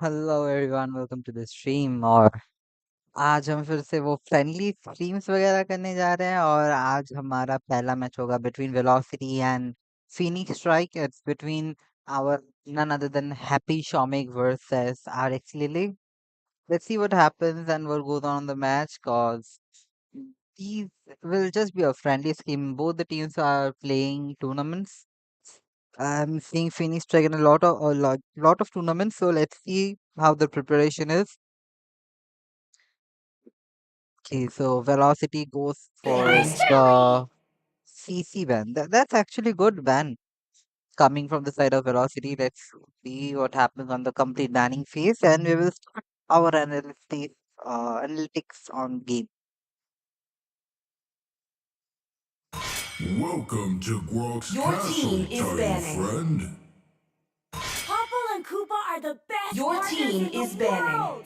Hello everyone welcome to the stream. और आज हम फिर से वो फ्रेंडली स्ट्रीम्स वगैरह करने जा रहे हैं। और आज हमारा पहला मैच होगा between Velocity and Phoenix Strike. It's between our none other than Happy Shomik versus RX Lily. Let's see what happens and what goes on in the match, cause these will just be a friendly scheme. Both the teams are playing tournaments. I'm seeing Phoenix Strike in a lot of tournaments, so let's see how the preparation is. Okay, so Velocity goes for the CC ban. That's actually good ban coming from the side of Velocity. Let's see what happens on the complete banning phase, and we will start our analytics on game. Welcome to Grok's Your Castle, team is tiny banning. Friend. Popple and Koopa are the best Your partners team in the is banning. world.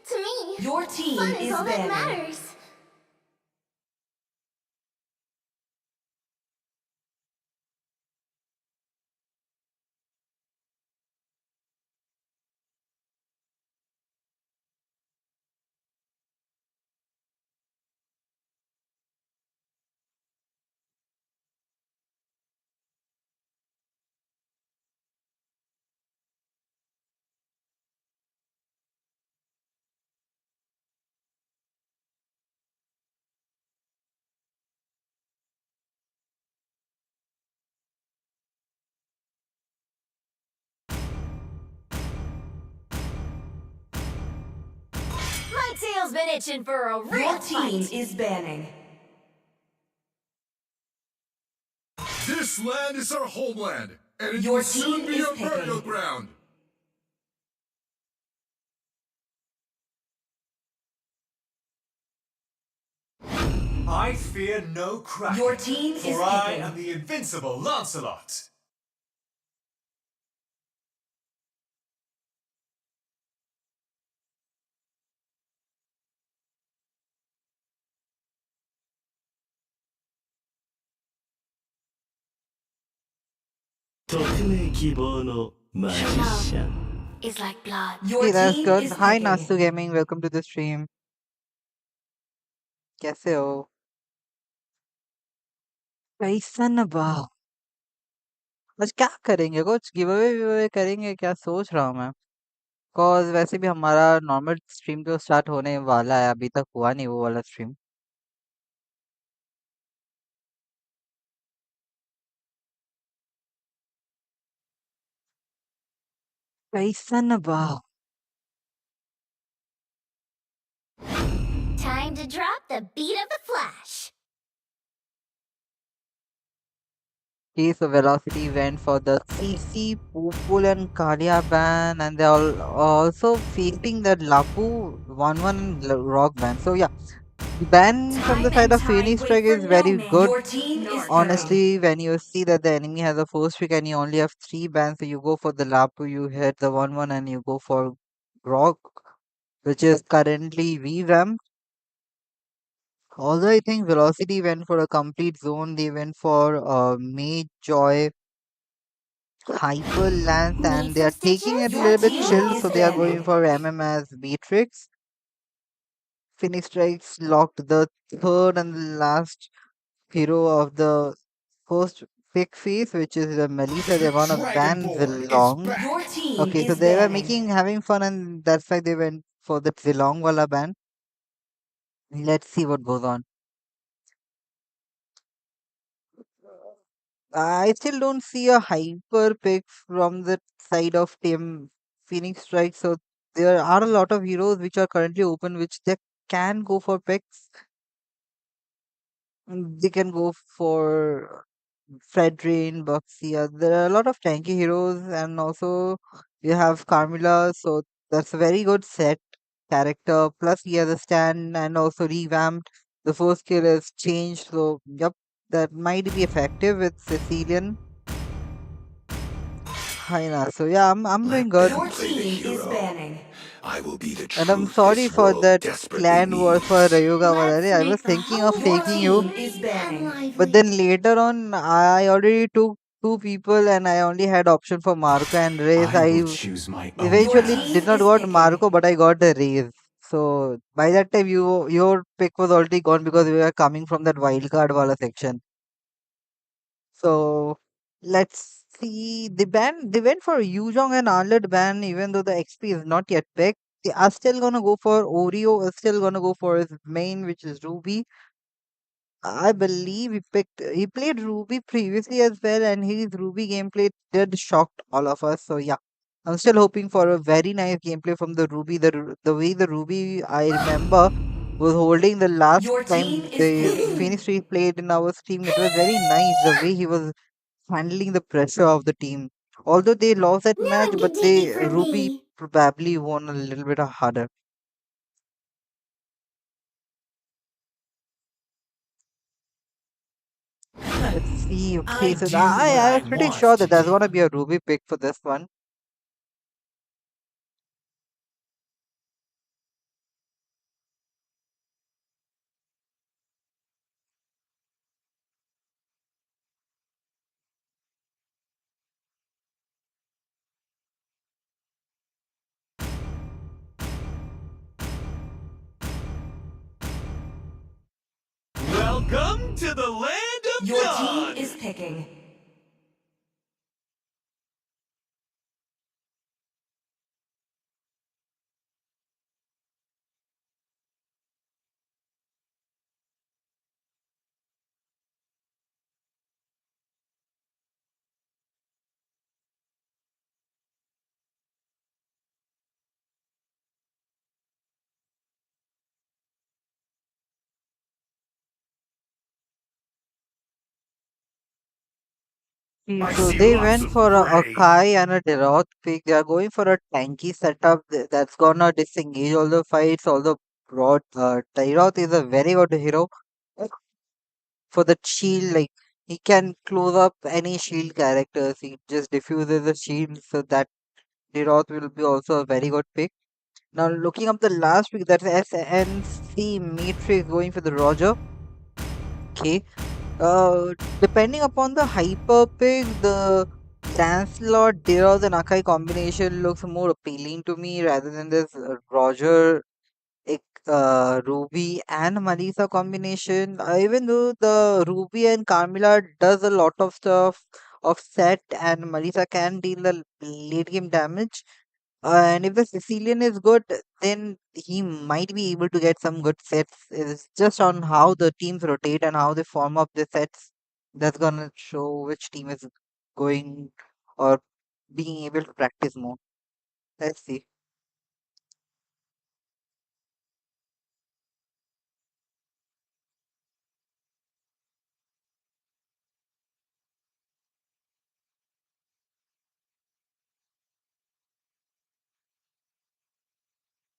To me, Your team fun is all that banning. matters. My tail's been itching for a real Your team fight. is banning. This land is our homeland, and it Your will soon team be is a burial picking. ground. I fear no Kraken, Your team is for I picking. am the invincible Lancelot. It's like blood. Your Okay, that's team good. is Hi, picking. Nasu Gaming. Welcome to the stream. कैसे हो? कैसन बा? आज क्या करेंगे? कुछ give away करेंगे क्या? सोच रहा हूँ मैं। कॉज वैसे भी हमारा नॉर्मल स्ट्रीम तो स्टार्ट होने वाला है, अभी तक हुआ नहीं वो वाला स्ट्रीम। कैसन बा? Time to drop the beat of the flash. Okay, so Velocity went for the CC, Pupul and Kalia ban, and they're all also facing that Lapu 1-1 and Rock ban. So yeah, the ban from the Time side and of tide Phoenix wait Strike for is no very man. good. Your team is picking. Honestly, when you see that the enemy has a 4 streak and you only have 3 bans, so you go for the Lapu, you hit the 1-1 and you go for Rock, which is currently revamped. Although I think Velocity went for a complete zone, they went for Mage Joy Hyper Lance, Need and they some are taking stitches? it a Your little bit team chill, is so they are going banning. for MMS Beatrix. Phoenix Strikes locked the third and the last hero of the first pick phase, which is the Melissa. They're gonna ban Dragonborn is Zilong. Your back. team Okay, so is they were banning. making having fun, and that's why they went for the Zilong wala ban. Let's see what goes on. I still don't see a hyper pick from the side of Team Phoenix Strike. So there are a lot of heroes which are currently open, which they can go for picks. They can go for Fredrin, Buxia. There are a lot of tanky heroes, and also you have Carmilla. So that's a very good set character. Plus he has a stand and also revamped. The first skill is changed. So yep, that might be effective with Sicilian. Kaina. So yeah, I'm doing good. Your team is banning. I will be the And I'm truth sorry this for world that desperately clan war for needs. Rayuga Let's Valare. I was make the thinking of whole Your taking world you, team free is and banning. but lively. then later on I already took two people and I only had option for Marco and Raze. I will I choose my own Your eventually team did path. not is got picking. Marco, but I got the Raze. So by that time your pick was already gone because we were coming from that wildcard wala section. So let's see. They went for Yuzhong and Arlet ban, even though the XP is not yet picked. They are still gonna go for Oreo, is still gonna go for his main, which is Ruby. I believe he played Ruby previously as well, and his Ruby gameplay did shocked all of us. So yeah, I'm still hoping for a very nice gameplay from the Ruby. The way the Ruby I remember was holding the last Your team time is the picking. Phoenix Street played in our team. It was very nice the way he was handling the pressure of the team. Although they lost that No match, one but can take it they from Ruby me. probably won a little bit harder. Let's see. Okay, I so do what I I was pretty want sure to that there's gonna do. be a Ruby pick for this one. Welcome to the land of Your team God! is picking. See, I so see they lots went of for a gray. Kai and a Deroth pick. They are going for a tanky setup that's gonna disengage all the fights. Although Deroth is a very good hero for the shield. Like he can close up any shield characters. He just diffuses the shield, so that Deroth will be also a very good pick. Now looking up the last pick, that's SNC Matrix going for the Roger. Okay. Depending upon the hyper pick, the Lancelot, Deros, and Akai combination looks more appealing to me rather than this Roger, Ruby, and Marisa combination. Even though the Ruby and Carmilla does a lot of stuff of set, and Marisa can deal the late game damage, and if the Sicilian is good, then he might be able to get some good sets. It's just on how the teams rotate and how they form up the sets that's gonna show which team is going or being able to practice more. Let's see.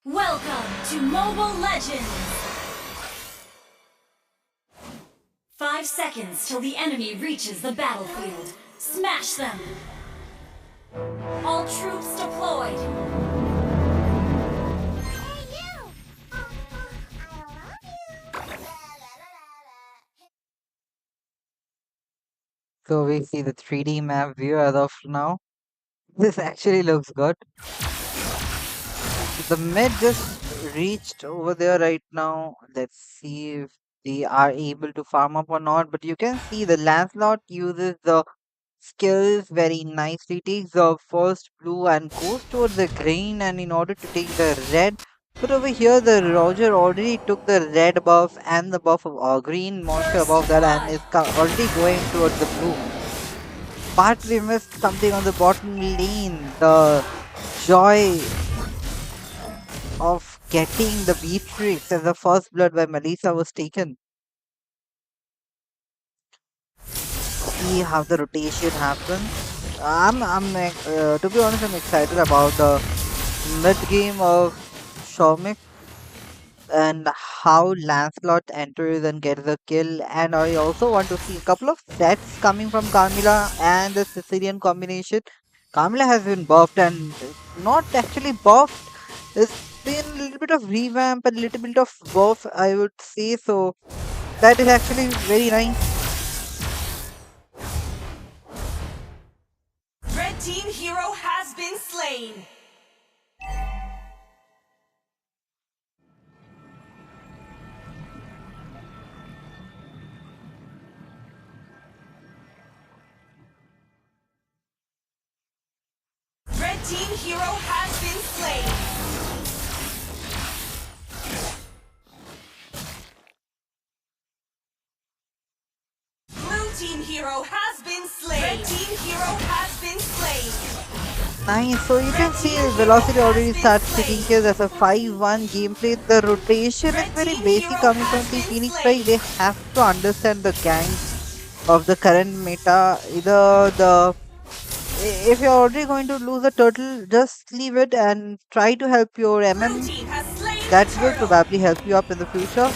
Welcome to Mobile Legends! 5 seconds till the enemy reaches the battlefield. Smash them! All troops deployed! So we see the 3D map view as of now. This actually looks good. So the mid just reached over there right now. Let's see if they are able to farm up or not. But you can see the Lancelot uses the skills very nicely, takes the first blue and goes towards the green, and in order to take the red. But over here, the Roger already took the red buff and the buff of green monster First above that and blood! is already going towards the blue. But we missed something on the bottom lane. The joy of getting the Beatrix as the first blood by Melissa was taken. See how the rotation happens. To be honest, I'm excited about the mid game of Shawmik and how Lancelot enters and gets a kill. And I also want to see a couple of sets coming from Carmilla and the Sicilian combination. Kamila has been buffed and not actually buffed. It's been a little bit of revamp and a little bit of buff, I would say. So that is actually very nice. Red team hero has been slain. Red team hero has been slain. Blue team hero has been slain. Red team hero has been slain. Nice. So you can see velocity already starts taking care. There's a 5-1 gameplay. The rotation is very basic coming from the Phoenix Strike. They have to understand the ganks of the current meta. Either the if you're already going to lose a turtle, just leave it and try to help your Blue MM. team has slain That the will turtle. probably help you up in the future.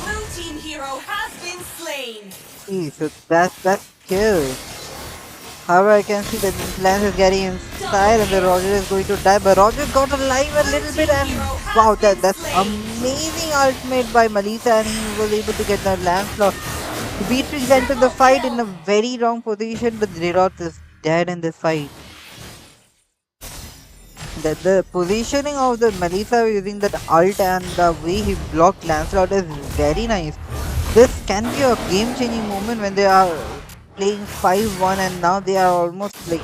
Blue team hero has been slain. So that's kill. However, I can see that Lance is getting inside and the Roger is going to die, but Roger got alive a little bit and wow, that's amazing ultimate by Melissa and he was able to get the Lance lock. Beatrix entered the fight in a very wrong position, but Zeroth is dead in this fight. The positioning of the Melissa using that ult and the way he blocked Lancelot is very nice. This can be a game-changing moment when they are playing 5-1 and now they are almost like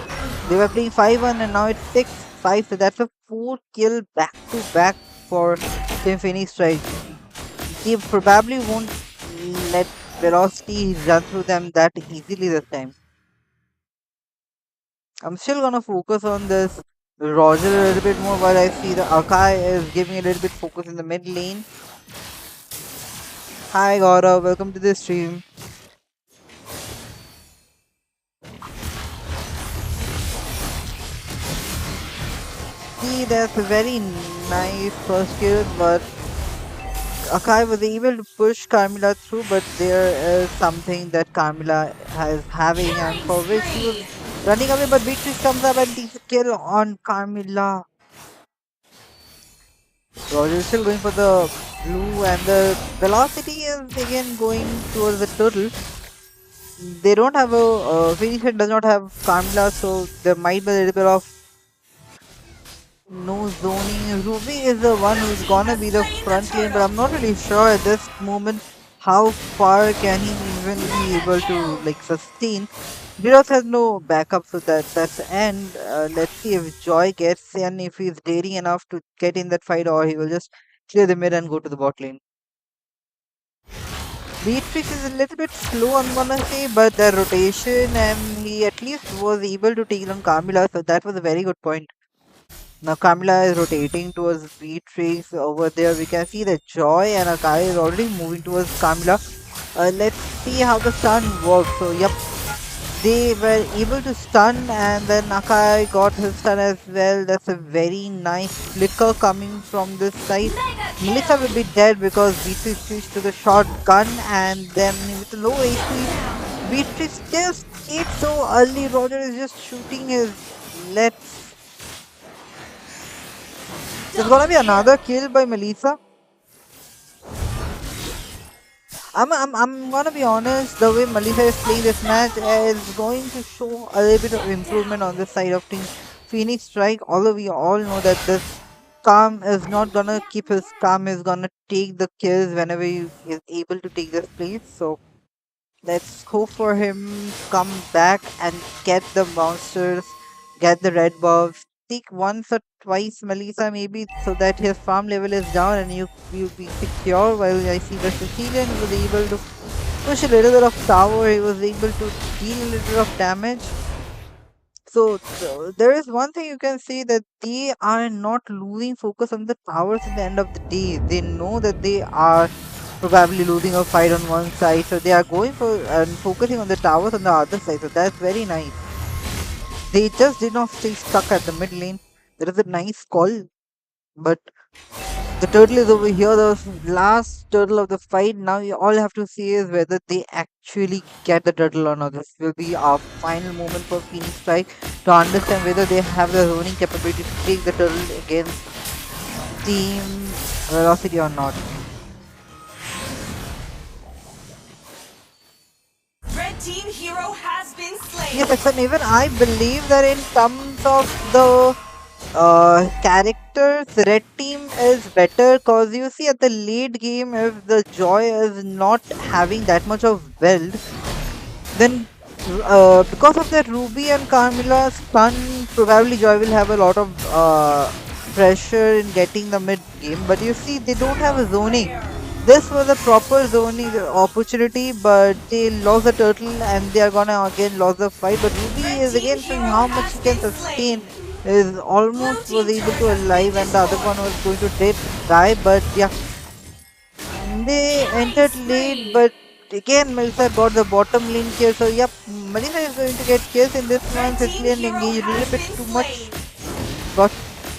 they were playing 5-1 and now it's 6-5. So that's a 4 kill back-to-back for Team Phoenix Strike. They probably won't let Velocity run through them that easily this time. I'm still gonna focus on this Roger a little bit more while I see the Akai is giving a little bit focus in the mid lane. Hi Gaurav, welcome to the stream. See, that's a very nice first kill, but Akai was able to push Carmilla through, but there is something that Carmilla is having and for which she was running away, but Beatrice comes up and takes a kill on Carmilla. Roger is still going for the blue and the velocity is again going towards the turtle. They don't have a Phoenix does not have Carmilla, so there might be a little bit of no zoning. Ruby is the one who's gonna be the front lane, but I'm not really sure at this moment how far can he even be able to like sustain. Viras has no backup, so that's the end. Let's see if Joy gets in, if he's daring enough to get in that fight, or he will just clear the mid and go to the bot lane. Beatrix is a little bit slow, I'm gonna say, but the rotation and he at least was able to take down Camila, so that was a very good point. Now Camila is rotating towards Beatrix. Over there we can see that Joy and Akai is already moving towards Camila. Let's see how the stun works. So yep, they were able to stun and then Akai got his stun as well. That's a very nice flicker coming from this side. Melissa will be dead because Beatrix switched to the shotgun and then with low HP, Beatrix just escaped so early. Roger is just shooting his let's. There's gonna be another kill by Melissa. I'm gonna be honest, the way Melissa is playing this match is going to show a little bit of improvement on the side of Team Phoenix Strike. Although we all know that this calm is not gonna keep his calm, is gonna take the kills whenever he is able to take this place. So let's hope for him to come back and get the monsters, get the red buffs. Take once or twice Melissa maybe so that his farm level is down and you be secure. While I see the Sicilian was able to push a little bit of tower, he was able to deal a little bit of damage. So there is one thing you can see that they are not losing focus on the towers at the end of the day. They know that they are probably losing a fight on one side, so they are going for and focusing on the towers on the other side. So that's very nice. They just did not stay stuck at the mid lane. There is a nice call, but the turtle is over here, the last turtle of the fight. Now you all have to see is whether they actually get the turtle or not. This will be our final moment for Phoenix Strike to understand whether they have the zoning capability to take the turtle against Team Velocity or not. Red team hero has been slain. Yes, and even I believe that in terms of the characters, red team is better because you see at the late game, if the Joy is not having that much of build, then because of that Ruby and Carmilla's stun, probably Joy will have a lot of pressure in getting the mid game. But you see, they don't have a zoning. This was a proper zoning opportunity, but they lost the turtle and they are gonna again lose the fight. But Ruby Red is team again showing hero how much has he can been slain. sustain. Is Blue almost was team able turret to has been alive, and the other one destroyed. was going to dead die. But yeah, they Killing entered late, spree. but again Melissa got the bottom lane kill. So yep, Melissa is going to get kills in this one. Red team Sicilian hero engaged a little has bit been too slain. much. Got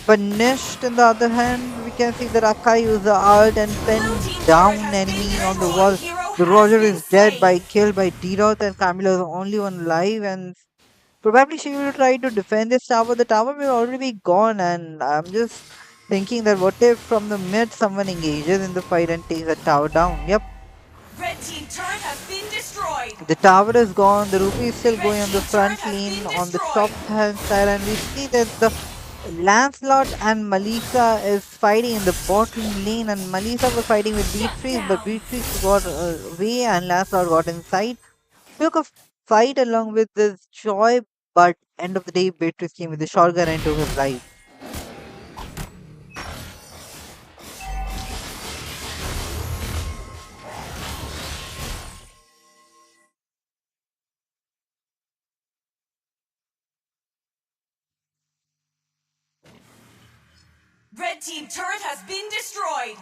punished. On the other hand, we can see that Akai used the ult and Blue pinned team turret down has been enemy on the destroyed. wall. Hero The has Roger been is dead by slain. kill by D-Dot, and Camila is the only one alive, and probably she will try to defend this tower. The tower will already be gone, and I'm just thinking that what if from the mid someone engages in the fight and takes the tower down? Yep. Red team turret has been destroyed. The tower is gone. The Ruby is still Red going on the team turret front has lane been on the destroyed. top hand side, and we see that the Lancelot and Malisa is fighting in the bottom lane, and Malisa was fighting with Shut Beatrice, but down. Beatrice got away, and Lancelot got inside. Took a fight along with this Joy, but end of the day, Beatrice came with the shotgun and took his life. Red team turret has been destroyed.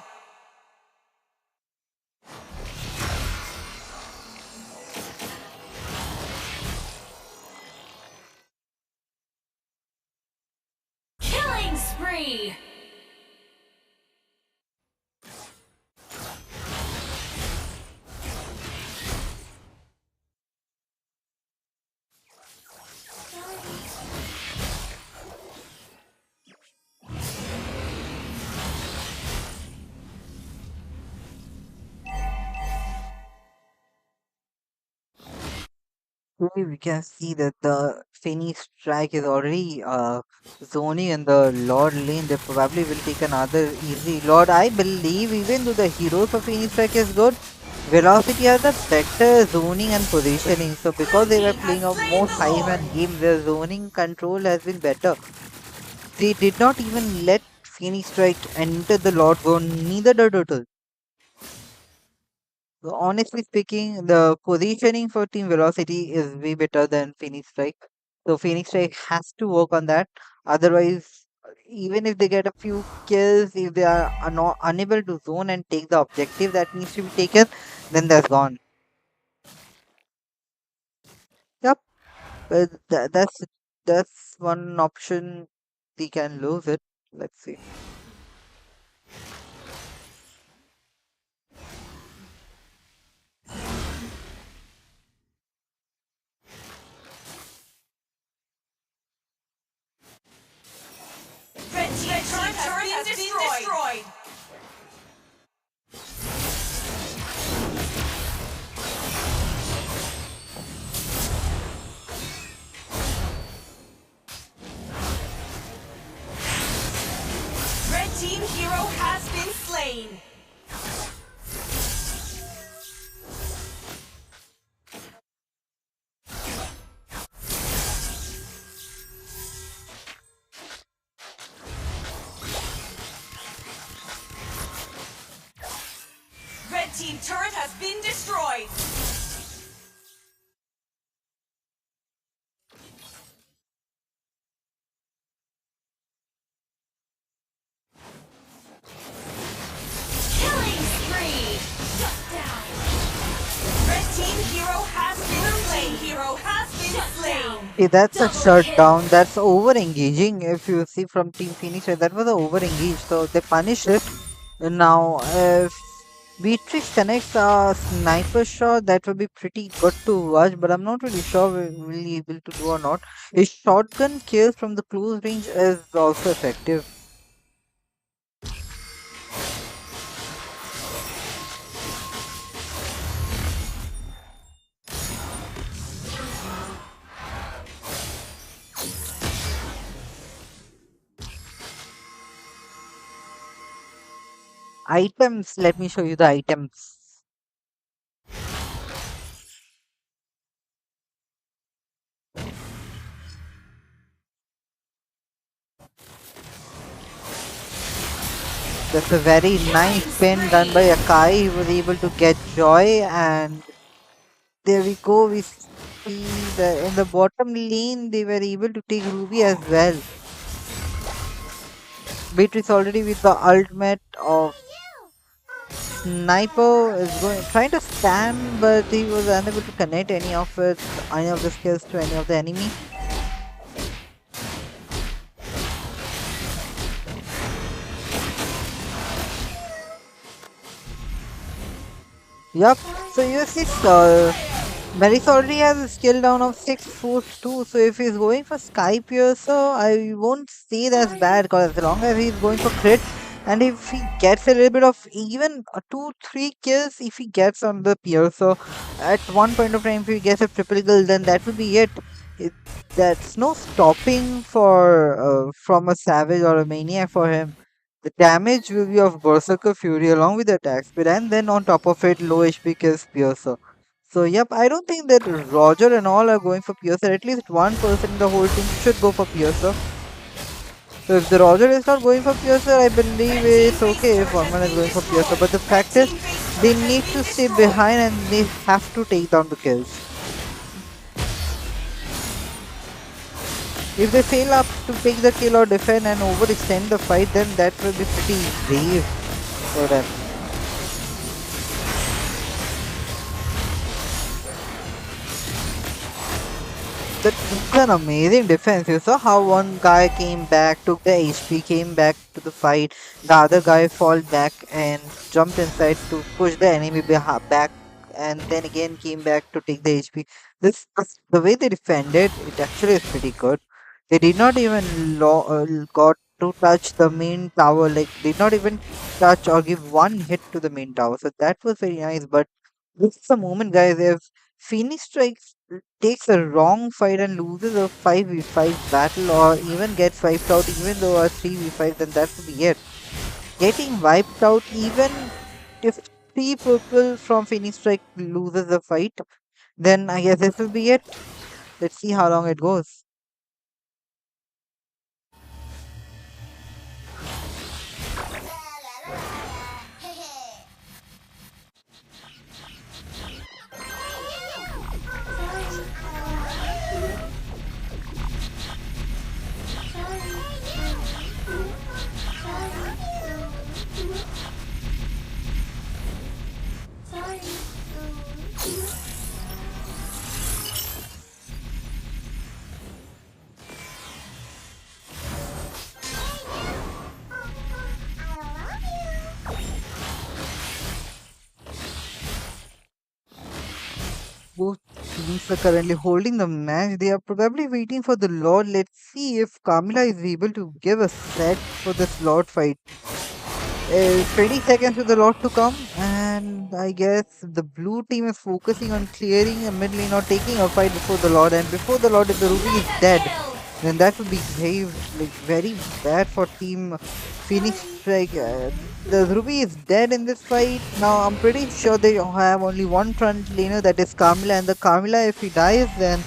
Killing spree. Here we can see that the Phoenix strike is already zoning in the Lord lane. They probably will take another easy Lord. I believe even though the heroes of Phoenix strike is good, Velocity has a better zoning and positioning. So because Blue they were team has playing a slain more the five Lord. man game, their zoning control has been better. They did not even let Phoenix strike enter the Lord zone, neither the turtle. So honestly speaking, the positioning for Team Velocity is way better than Phoenix Strike. So Phoenix Strike has to work on that. Otherwise, even if they get a few kills, if they are unable to zone and take the objective that needs to be taken, then that's gone. Yep, but that's one option. They can lose it. Let's see. Red team turret has been destroyed. Red team hero has been slain. Red team turret has been destroyed. slain. See, that's a Double shutdown. kill. That's over engaging. If you see from Team Phoenix, right, that was over engaged. So they punished it. And now, if Beatrix connects a sniper shot, that would be pretty good to watch. But I'm not really sure we will be able to do or not. A shotgun kill from the close range is also effective. Items. Let me show you the items. That's a very nice Killing pin done by spree. Akai. He was able to get Joy, and there we go. We see the in the bottom lane they were able to take Ruby as well. Beatrix already with the ultimate of Sniper is going trying to spam, but he was unable to connect any of the skills to any of the enemy. Yup. So you see, Melis already has a skill down of 642. So if he's going for Sky Piercer, I won't say that's bad because as long as he's going for crit and if he gets a little bit of even 2-3 kills, if he gets on the Piercer at one point of time, if he gets a triple kill, then that will be it. it that's no stopping for from a Savage or a Maniac for him. The damage will be of Berserker Fury along with the attack speed, and then on top of it, low HP kills Piercer. So, yep, I don't think that Roger and all are going for Piercer. At least one person in the whole team should go for Piercer. So, if the Roger is not going for Piercer, I believe Red team it's base okay if turret one has man is been going for Piercer. destroyed. But the Red fact is, team base they turret need has to been stay destroyed. behind and they have to take down the kills. If they fail up to take the kill or defend and overextend the fight, then that will be pretty grave for them. That's an amazing defense. You saw how one guy came back, took the HP, came back to the fight. The other guy fall back and jumped inside to push the enemy back, and then again came back to take the HP. The way they defended, it actually is pretty good. They did not even got to touch the main tower. Like did not even touch or give one hit to the main tower. So that was very nice. But this is the moment, guys. If Phoenix Strikes takes a wrong fight and loses a 5v5 battle or even gets wiped out even though a 3v5, then that would be it. Getting wiped out even if three people from Phoenix Strike loses the fight, then I guess this will be it. Let's see how long it goes. Both teams are currently holding the match. They are probably waiting for the Lord. Let's see if Kamila is able to give a set for this Lord fight. 20 seconds for the Lord to come, and I guess the blue team is focusing on clearing a mid lane or taking a fight before the Lord. And before the Lord, if the Ruby is Mega dead, kill. then that would be very bad for Team Phoenix Strike. The Ruby is dead in this fight. Now I'm pretty sure they have only one front laner, that is Carmilla, and the Carmilla, if he dies, then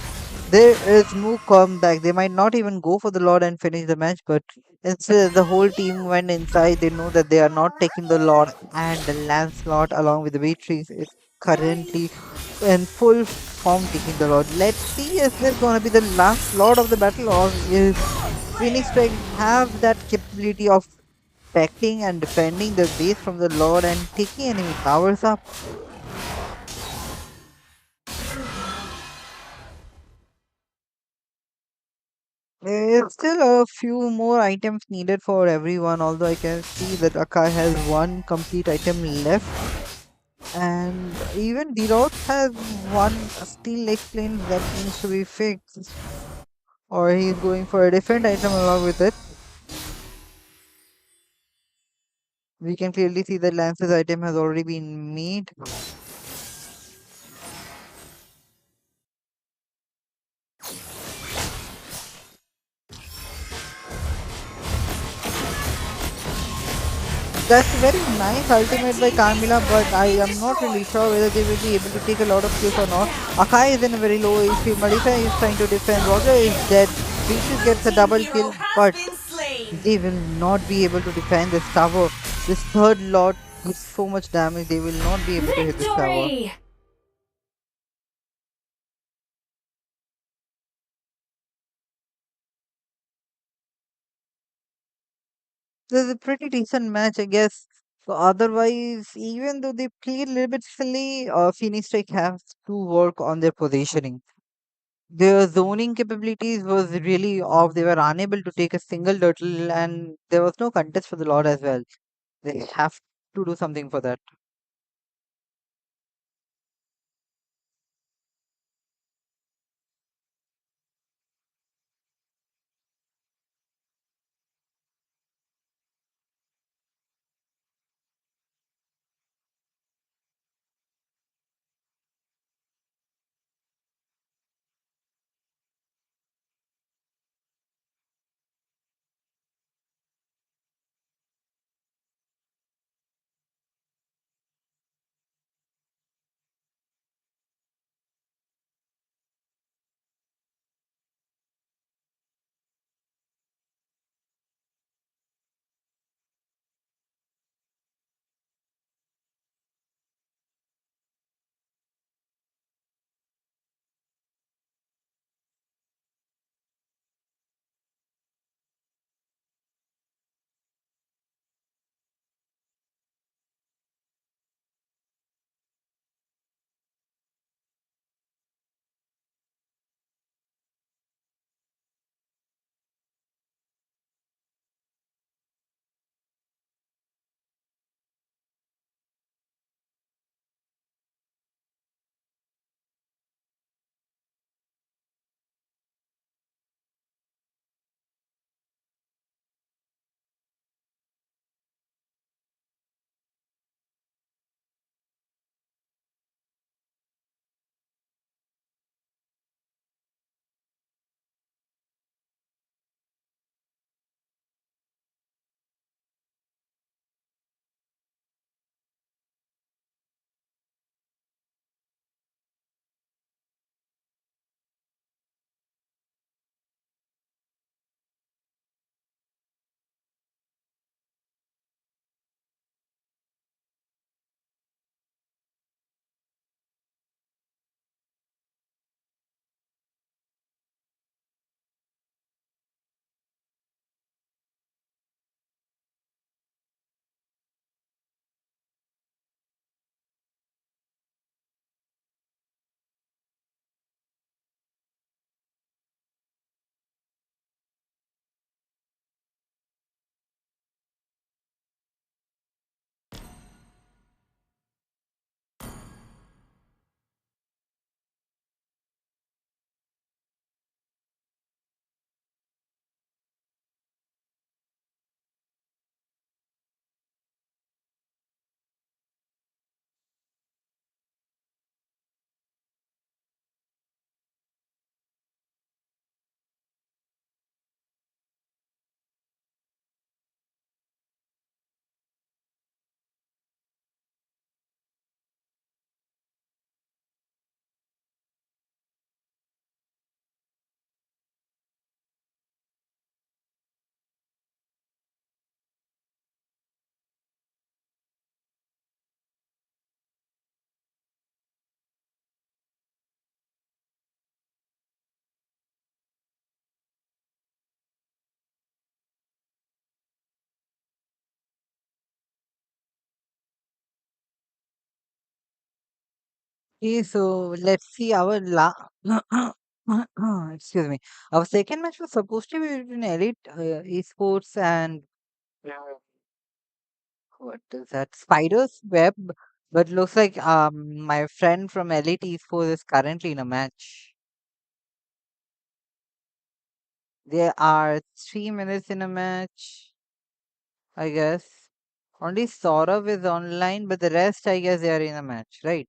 there is no comeback. They might not even go for the Lord and finish the match, but instead the whole team went inside. They know that they are not taking the Lord, and the Lancelot along with the Beatrice is currently in full form taking the Lord. Let's see, is this gonna be the last Lord of the battle, or is Phoenix Strike have that capability of protecting and defending the base from the Lord and taking enemy towers up? Still a few more items needed for everyone, although I can see that Akai has one complete item left. And even D-Dot has one still explains that needs to be fixed. Or he's going for a different item along with it. We can clearly see that Lance's item has already been made. That's a very nice Red ultimate by team base Carmilla, but turret I being am not really destroyed. sure whether they will be able to take a lot of kills or not. Akai is in a very low HP. Malifa is trying to defend. Roger is dead. Beatrice Blue gets a team double hero kill, has but been slain. they will not be able to defend this tower. This third lot gives so much damage. They will not be able to hit this tower. Victory! This is a pretty decent match, I guess. So otherwise, even though they played a little bit silly, Phoenix Strike have to work on their positioning. Their zoning capabilities was really off. They were unable to take a single turtle, and there was no contest for the Lord as well. They have to do something for that. Okay, so let's see our Excuse me. Our second match was supposed to be between Elite Esports and what is that? Spider's Web. But looks like my friend from Elite Esports is currently in a match. There are 3 minutes in a match, I guess. Only Saurav is online, but the rest, I guess, they are in a match, right?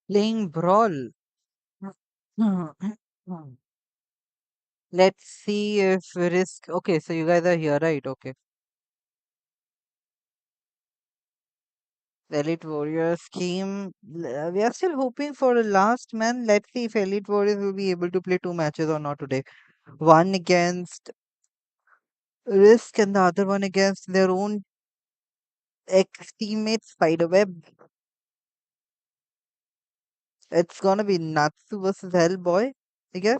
Playing Brawl. Let's see if Risk. Okay, so you guys are here, right? Okay. Elite Warriors scheme. We are still hoping for a last man. Let's see if Elite Warriors will be able to play 2 matches or not today. One against Risk and the other one against their own ex-teammate Spiderweb. It's gonna be Natsu versus Hellboy, I guess.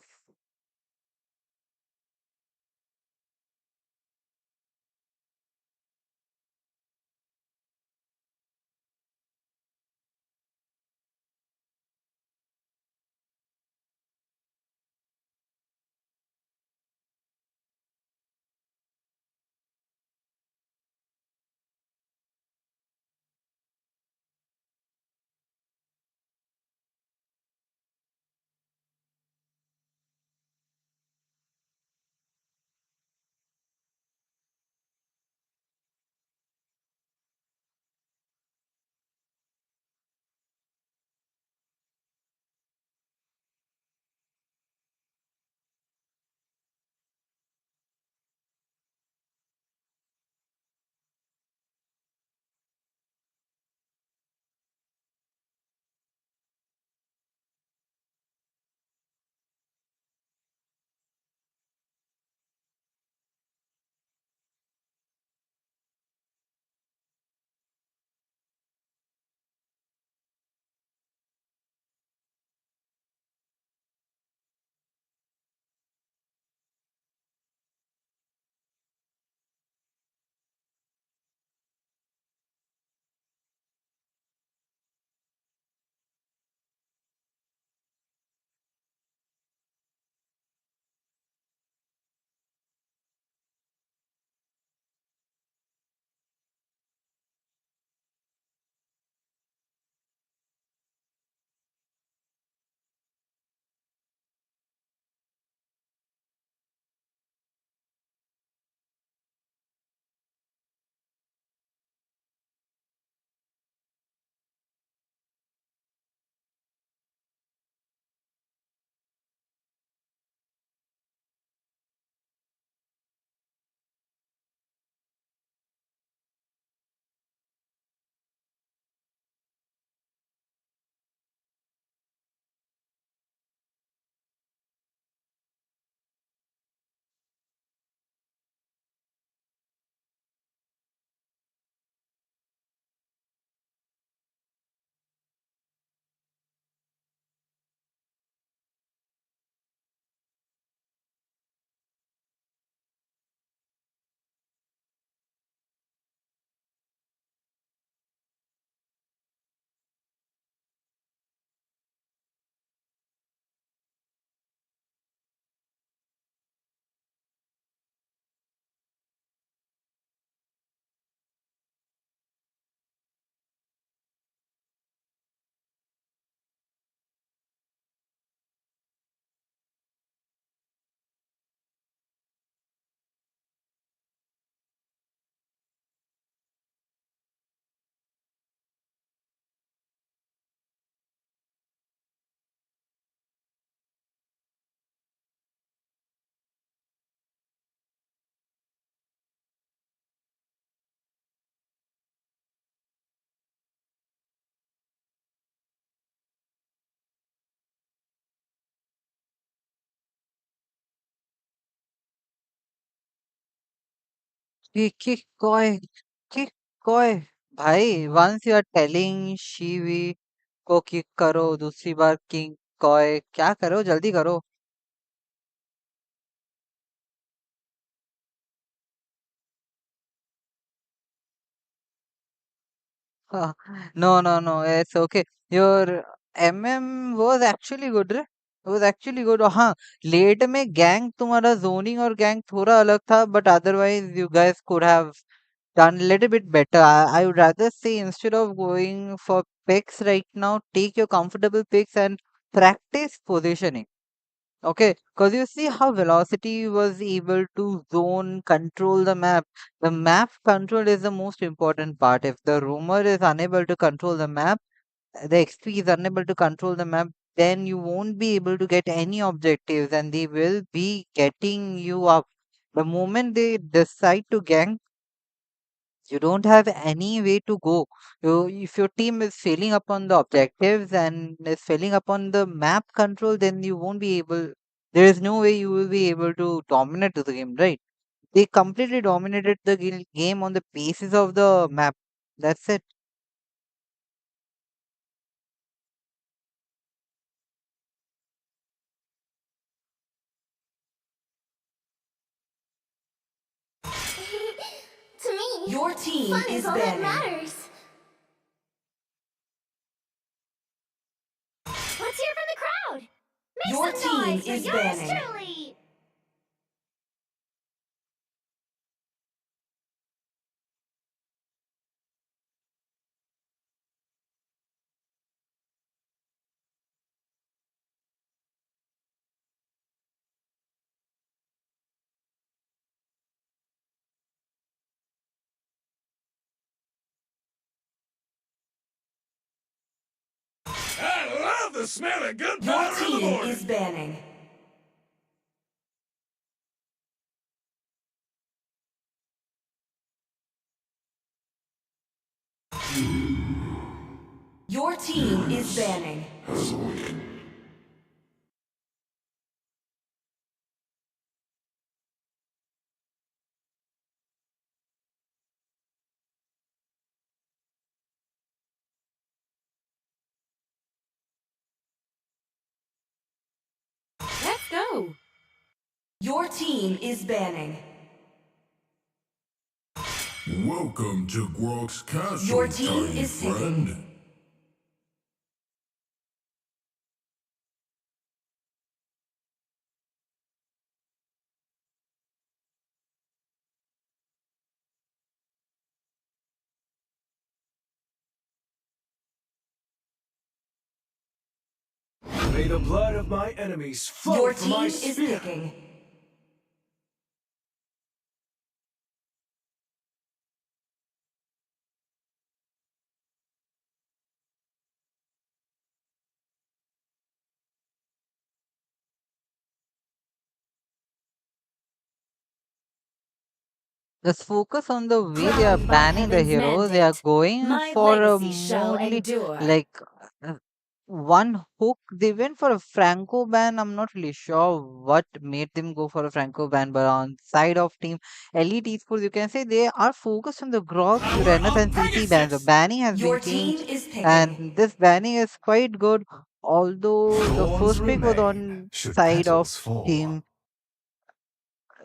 Kick koi, kick koi. भाई once you are telling Shivi को kick करो, दूसरी बार kick coy, क्या करो, जल्दी करो. No, no, no, it's okay. Your MM was actually good रे. It was actually good. हाँ, लेट में गैंग तुम्हारा जोनिंग और गैंग थोड़ा अलग था, but otherwise you guys could have done a little bit better. I would rather say instead of going for picks right now, take your comfortable picks and practice positioning. Okay, because you see how velocity was able to zone control the map. The map control is the most important part. If the roamer is unable to control the map, the XP is unable to control the map, then you won't be able to get any objectives and they will be getting you up. The moment they decide to gank, you don't have any way to go. If your team is failing upon the objectives and is failing upon the map control, then you won't be able. There is no way you will be able to dominate the game, right? They completely dominated the game on the basis of the map. That's it. To me, Your team fun is is all that banning. matters. Let's hear from the crowd. Make Your some team noise for is yours banning. truly. I love the smell of Your gunpowder in the team morning. is banning. Your team is banning. Let's go. Your team is banning. Welcome to Grok's Castle, Your team tiny is friend. picking. May the blood of my enemies flow Your from team my is spear. picking. Just focus on the way they are Proud by banning the heaven's hero. They are mandate, going my for a legacy shall morely endure. like uh, one hook. They went for a Franco ban. I'm not really sure what made them go for a Franco ban, but on side of team Elite Esports, you can say they are focused on the Grok, Power Uranus, of and CC bans. The Pegasus! banning has been Your team changed, is picking. and this banning is quite good. Although the Thorns first pick was remain on should side of petals fall. team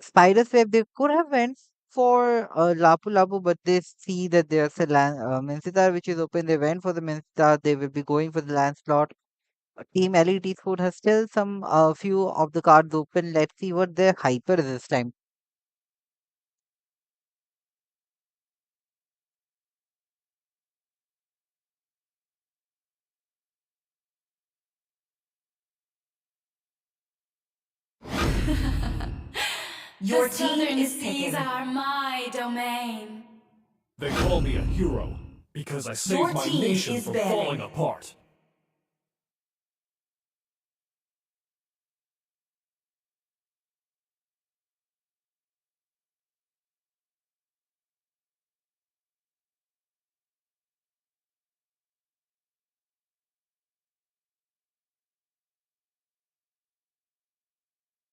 Spider's Web, they could have went for Lapu Lapu, but they see that there's a Mensitar which is open. They went for the Mensitar. They will be going for the Lancelot. Team LED Sport has still some few of the cards open. Let's see what their hyper is this time. Your The team southern is seas picking. are my domain. They call me a hero because I saved Your my team nation is from falling banning. apart.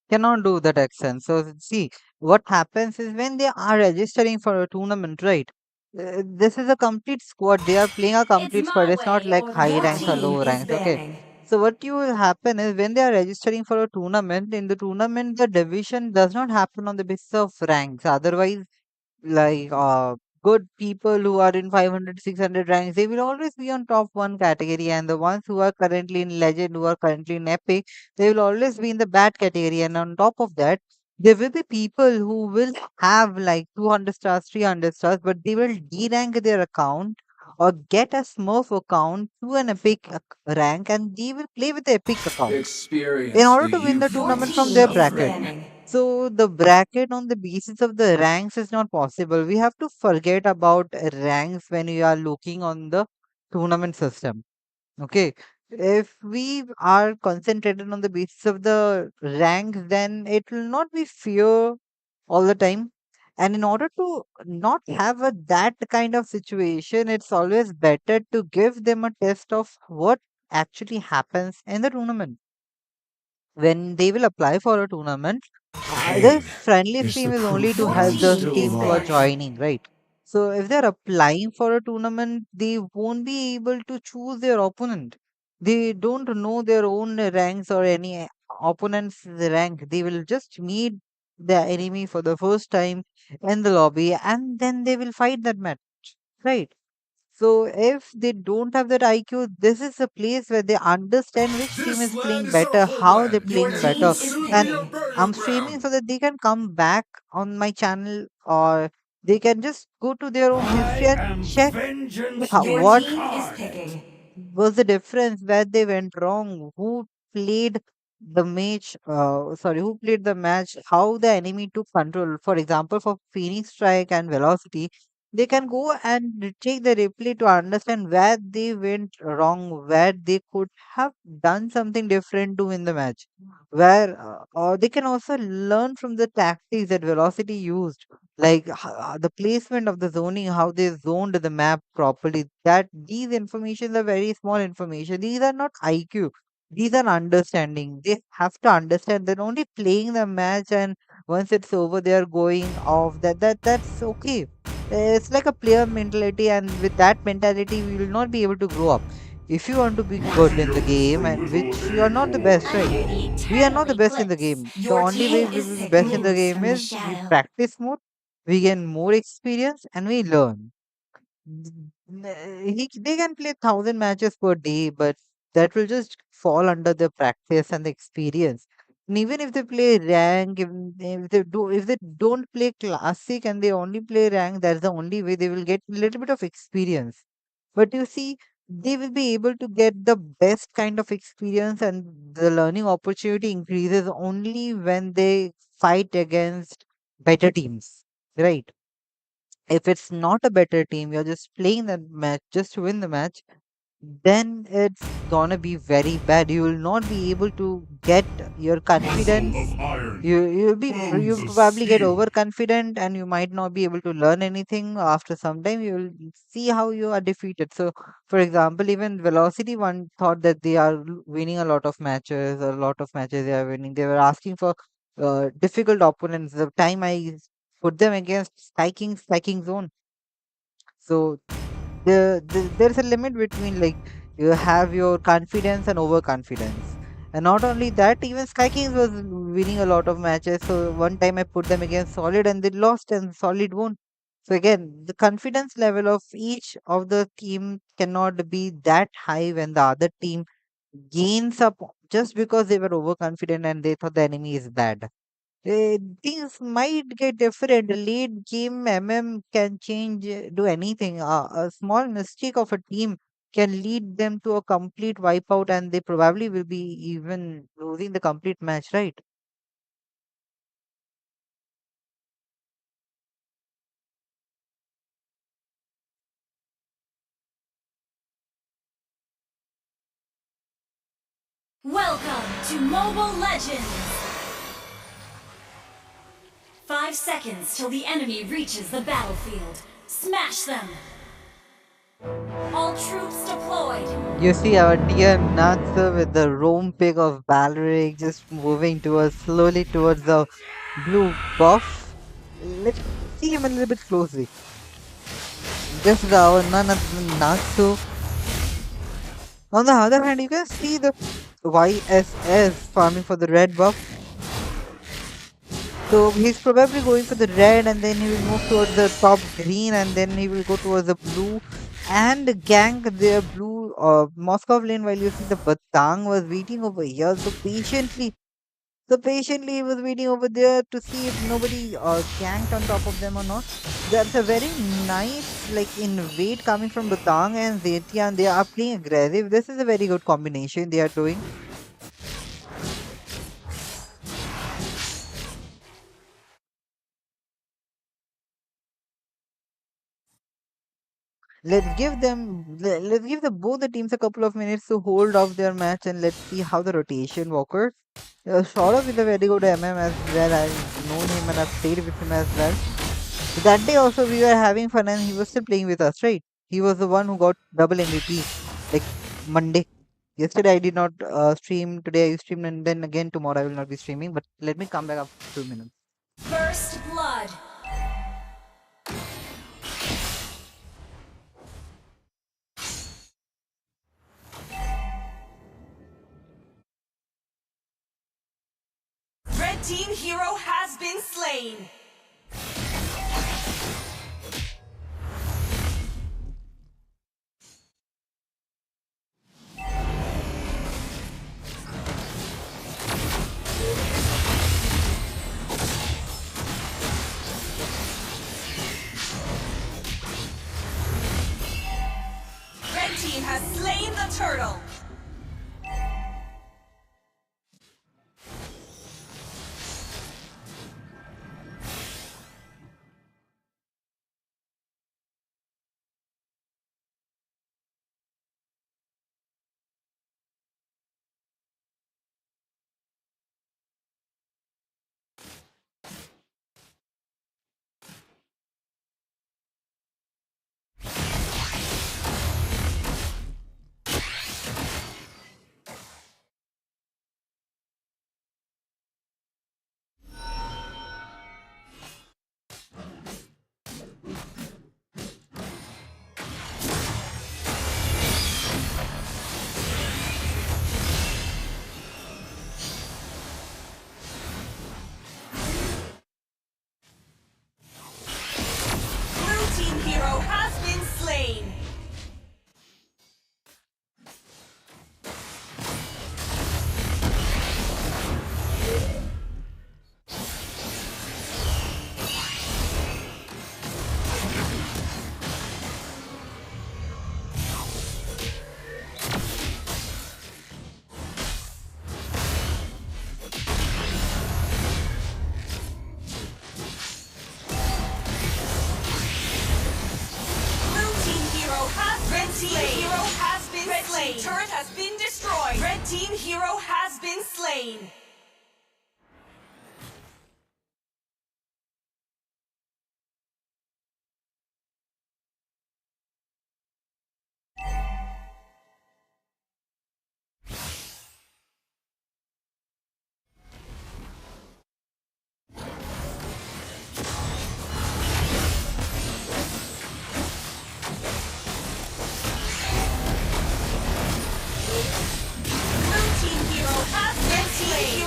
cannot do that accent. So see, what happens is when they are registering for a tournament, right? This is a complete squad. They are playing a It's complete squad. my It's not way like or the high Your ranks or highway. team low is ranks. Okay. banning. So what you will happen is when they are registering for a tournament, in the tournament, the division does not happen on the basis of ranks. Otherwise, like good people who are in 500, 600 ranks, they will always be on top one category, and the ones who are currently in legend, who are currently in epic, they will always be in the bad category. And on top of that, there will be people who will have like 200 stars, 300 stars, but they will de-rank their account or get a smurf account to an epic rank, and they will play with the epic account in Experience order the to win the youth Your tournament from from their team is bracket. suffering. banning. So the bracket on the basis of the ranks is not possible. We have to forget about ranks when we are looking on the tournament system. Okay. If we are concentrated on the basis of the ranks, then it will not be fair all the time. And in order to not have that kind of situation, it's always better to give them a test of what actually happens in the tournament when they will apply for a tournament. The Pain friendly is stream the is only proof to Your that help I'm the team still is teams who are alive. banning. joining, right? So if they're applying for a tournament, they won't be able to choose their opponent. They don't know their own ranks or any opponent's rank. They will just meet the enemy for the first time in the lobby, and then they will fight that match, right? So if they don't have that IQ, this is a place where they understand which team This is land playing is our better, how they're homeland. Your playing team better, Will is soon be and our picking. burial I'm streaming ground. so that they can come back on my channel, or they can just go to their own history I and am check vengeance Your what team is incarnate. picking. was the difference, where they went wrong, who played the match, who played the match, how the enemy took control. For example, for Phoenix Strike and Velocity, they can go and take the replay to understand where they went wrong, where they could have done something different to win the match. Where or they can also learn from the tactics that Velocity used, like the placement of the zoning, how they zoned the map properly. That these informations are very small information. These are not IQ. These are understanding. They have to understand that only playing the match, and once it's over, they are going off. That's okay. It's like a player mentality, and with that mentality, we will not be able to grow up. If you want to be good in the Radiant game, from and the which you are not the best, right? Under the We are not eternal the best in the eclipse, game. The Your only way team we is will be best in picking. the moves game from the is we shadow. practice more, we gain more experience, and we learn. They can play 1,000 matches per day, but that will just fall under the practice and the experience. And even if they play rank, if they don't play classic and they only play rank, that's the only way they will get a little bit of experience. But you see, they will be able to get the best kind of experience, and the learning opportunity increases only when they fight against better teams, right? If it's not a better team, you're just playing that match just to win the match, then it's gonna be very bad. You will not be able to get your Muzzle confidence. of iron, You'll bones of probably get steel. overconfident, and you might not be able to learn anything. After some time, you will see how you are defeated. So, for example, even Velocity one thought that they are winning a lot of matches they are winning. They were asking for difficult opponents. The time I put them against spiking zone. So there's a limit between, like, you have your confidence and overconfidence. And not only that, even Sky Kings was winning a lot of matches. So one time I put them against Solid and they lost, and Solid won. So again, the confidence level of each of the team cannot be that high when the other team gains up just because they were overconfident and they thought the enemy is bad. Things might get different. Late game can change, do anything. A small mistake of a team can lead them to a complete wipeout, and they probably will be even losing the complete match, right? Welcome to Mobile Legends! 5 seconds till the enemy reaches the battlefield. Smash them! All troops deployed! You see our dear Natsu with the roam pick of AverageRik just moving towards slowly towards the blue buff. Let's see him a little bit closely. This is our none other than Natsu. On the other hand, you can see the YSS farming for the red buff. So he's probably going for the red and then he will move towards the top green and then he will go towards the blue and gank their blue Moscow lane while you see the Batang was waiting over here so patiently he was waiting over there to see if nobody ganked on top of them or not. That's a very nice like invade coming from Batang and Zetian. They are playing aggressive. This is a very good combination they are doing. Let's give the both the teams a couple of minutes to hold off their match and let's see how the rotation works. Saurav is a very good MM as well. I've known him and I've played with him as well. That day also we were having fun and he was still playing with us, right? He was the one who got double MVP like Monday. Yesterday I did not stream. Today I streamed and then again tomorrow I will not be streaming. But let me come back after 2 minutes. First blood. Red team hero has been slain. Red team has slain the turtle. Blue team hero has been slain. Blue team hero has been slain. Hero has been slain. Team turret has been destroyed. Red team hero has been slain. Blue team hero has been slain.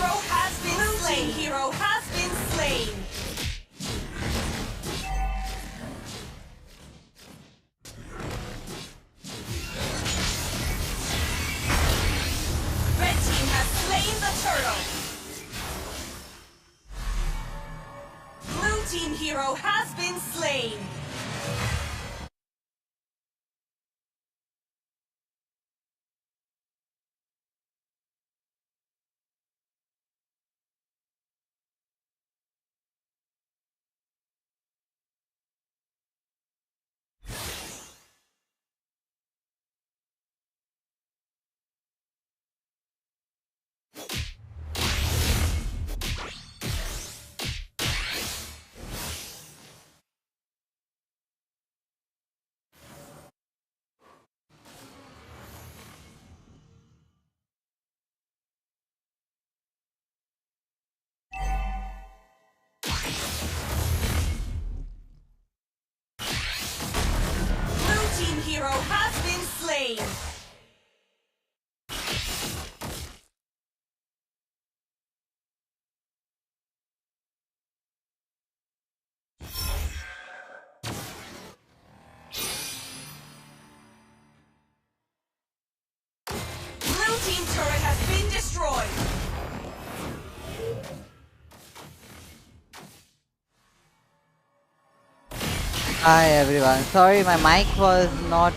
Hi everyone. Sorry, my mic was not.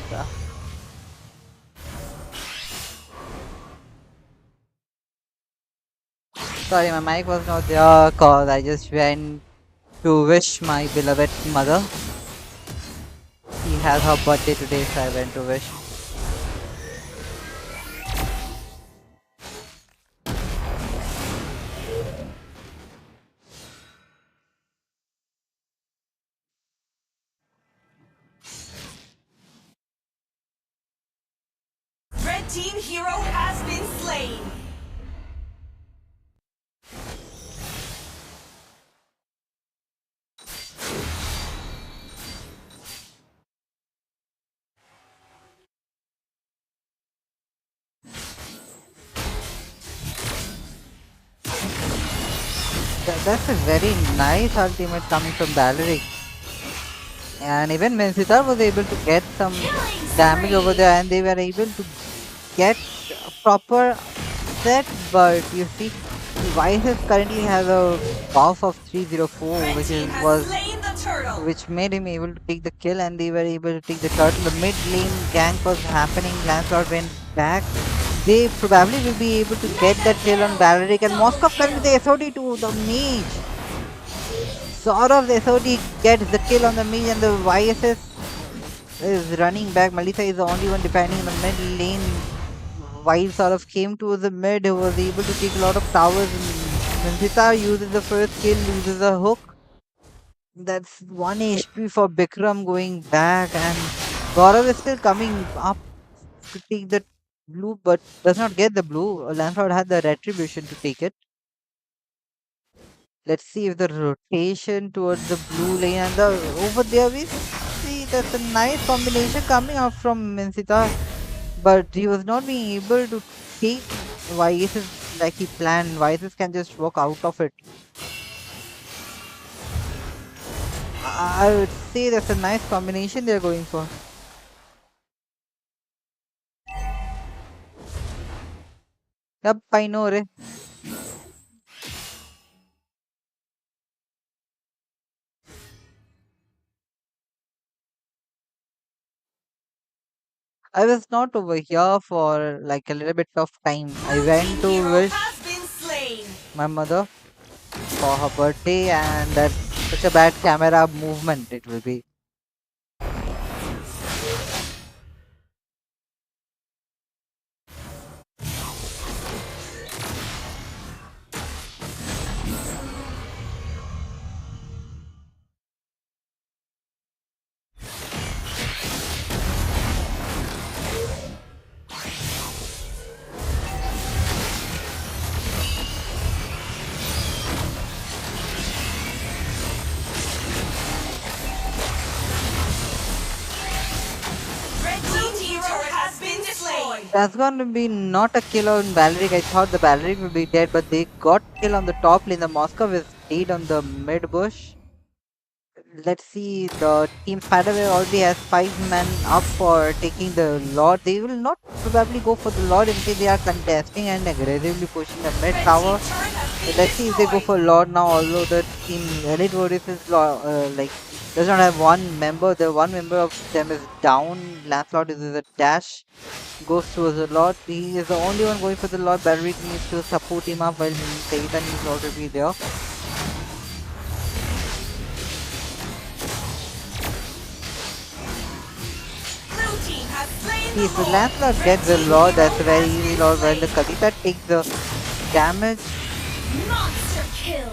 Sorry, my mic was not there because I just went to wish my beloved mother. She has her birthday today, so I went to wish. Red team hero has been slain. That's a very nice ultimate coming from AverageRik. And even Mensita was able to get some Killing damage over spree. there, and they were able to get a proper set. But you see, Vices currently has a buff of 304, Red which team is has was slain the turtle. which made him able to take the kill, and they were able to take the turtle. The mid lane gank was happening. Lancelot went back. They probably will be able to get Mega that kill on kill. Balric, and Double Moskov coming with kill. the SOD to the mage. Sort of the SOD gets the kill on the mage, and the YSS is running back. Melissa is the only one defending in the mid lane. While sort of came to the mid, who was able to take a lot of towers. Mensita uses the first kill, uses a hook. That's 1 HP for Bikram going back, and Gaurav is still coming up to take the blue, but does not get the blue. Lancelot had the retribution to take it. Let's see if the rotation towards the blue lane and the over there we see that's a nice combination coming out from Minsita, but he was not being able to take Vices like he planned. Vices can just walk out of it. I would say that's a nice combination they're going for. Yep, I know, Re. I was not over here for like a little bit of time. I Blue team went to hero has wish been slain. my mother for her birthday, and that's such a bad camera movement it will be. Red team hero has been destroyed. That's gonna be not a kill on Balric. I thought the Balric would be dead, but they got kill on the top lane. The Moscow is dead on the mid bush. Let's see, the team Spiderweb already has 5 men up for taking the Lord. They will not probably go for the Lord until they are contesting and aggressively pushing the mid Red tower. team turret has been Let's see if they go destroyed. for Lord now, although the team Elite Warriors is like does not have one member. The one member of them is down. Lancelot is a dash. Goes towards the Lord. He is the only one going for the Lord. Barrick needs to support him up while Satan is already there. Blue team has slain See, the if the Lord. Lancelot Red gets the team Lord, hero that's a very has easy been Lord. While the slain. Kavita takes the damage. Monster kill.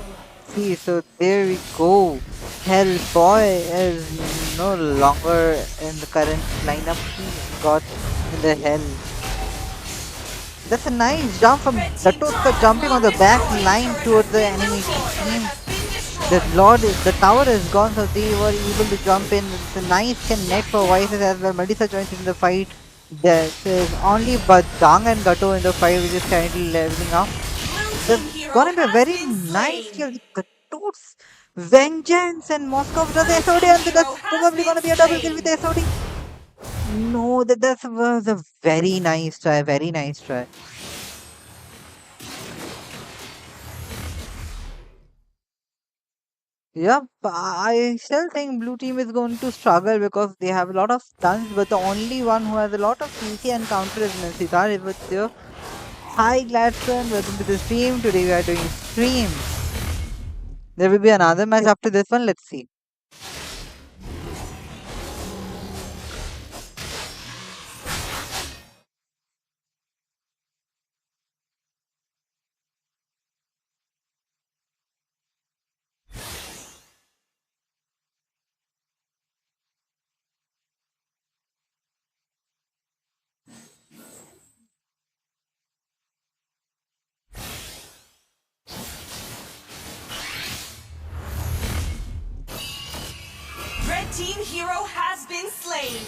See, so there we go. Hellboy is no longer in the current lineup. He got in the hell. That's a nice jump from Red team turret Datoska has jumping been on the back destroyed. line Turret has towards the been enemy destroyed. Turret team. has been The destroyed. Lord is the tower is gone, so they were able to jump in. It's a nice connect for Vices as well. Melissa joins in the fight. This is only Badang and Gato in the fight, which is currently leveling up. Blue There's team hero gonna be a has very been nice slain. kill. Gato's vengeance and Moscow does Blue SOD, team and hero that's has probably been gonna be a double kill slain. with the SOD. No, that was a very nice try. Very nice try. Yep, I still think blue team is going to struggle because they have a lot of stuns, but the only one who has a lot of CC and counter is Minsitar with the Hi Gladstone, welcome to the stream. Today we are doing streams. There will be another match after this one, let's see. Red team hero has been slain.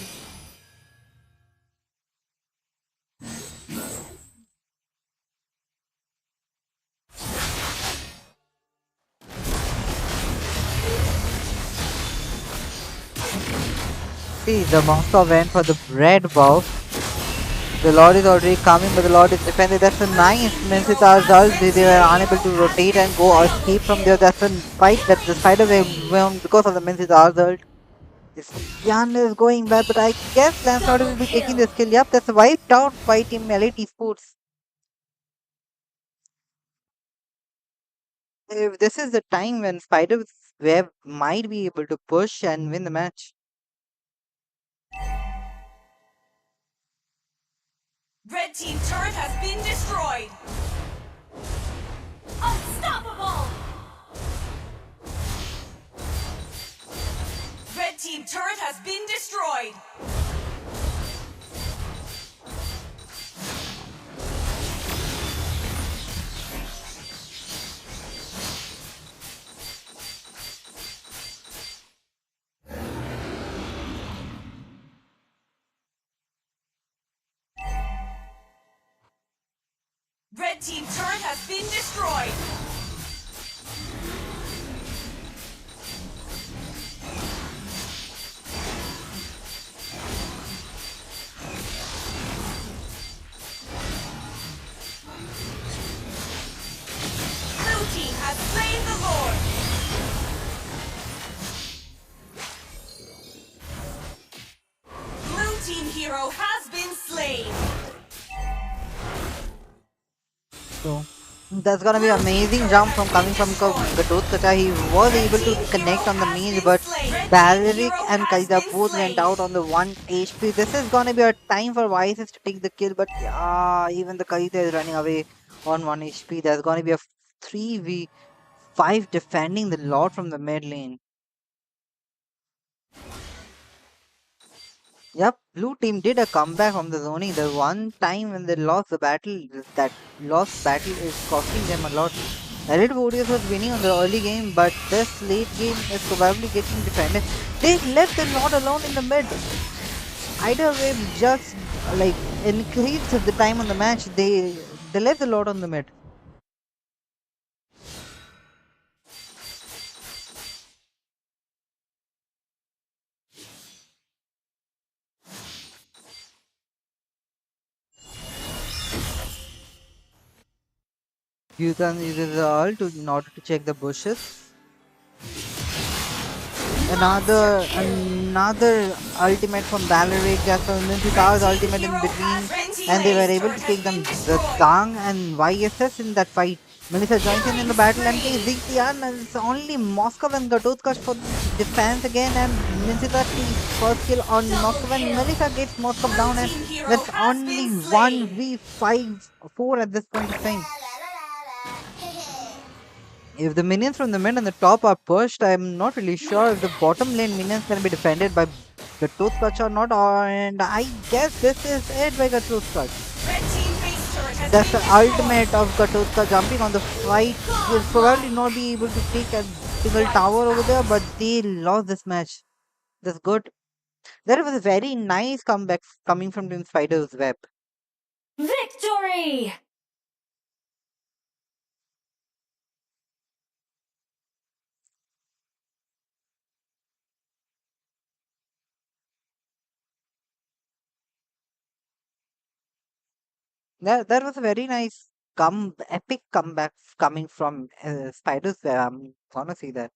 See, the monster went for the red buff. The Lord is already coming, but the Lord is defended. That's a nice Minsitar's ult. They were unable to rotate and go or escape from there. That's a fight that the spider won because of the Minsitar's ult. This Yan is going bad, but I guess Lancelot will Double be taking kill. this kill. Yep, that's a wiped out by Team Elite Esports. If this is the time when Spider's Web might be able to push and win the match. Red team turret has been destroyed. Unstoppable. Red team turret has been destroyed. Red team turret has been destroyed. Blue team has slain the Lord. Blue team hero has been slain. So that's gonna be amazing jump from coming from Gatot Kacha. He was able to connect on the mage, but AverageRik and Kaida both went out on the 1 HP. This is gonna be a time for Vices to take the kill, but yeah, even the Kaida is running away on 1 HP. There's gonna be a 3v5 defending the Lord from the mid lane. Yep, blue team did a comeback from the zoning. The one time when they lost the battle, that lost battle is costing them a lot. Elite Warriors was winning on the early game, but this late game is probably getting defended. They left the Lord alone in the mid. Either way, just like increased the time on the match. They left the Lord on the mid. You can use the ult in order to check the bushes. Another ultimate from AverageRik, just a Red Minty team ultimate in hero between, has been and they slain. were able Turret to has take them been the destroyed. Tang and YSS in that fight. Melissa joins in the Killing battle and takes spree. Zintian, and it's only Moscow and Gatotkash for defense again, and Minsita takes first kill on Double Moscow, and kill. Melissa gets Moscow Blue down, and team hero that's has only been slain. 1v4 at this point of time. If the minions from the mid and the top are pushed, I'm not really sure if the bottom lane minions can be defended by the Toothcutch or not. And I guess this is it by the Toothcutch. Red team base turret has That's been the destroyed. ultimate of Gatotkacha jumping on the fight. Will probably Godlike. not be able to take a single Wiped tower over there, out. but they lost this match. That's good. That was a very nice comeback coming from Team Spider's Web. Victory. That was a very nice epic comeback coming from Spider's Web. I'm gonna see that.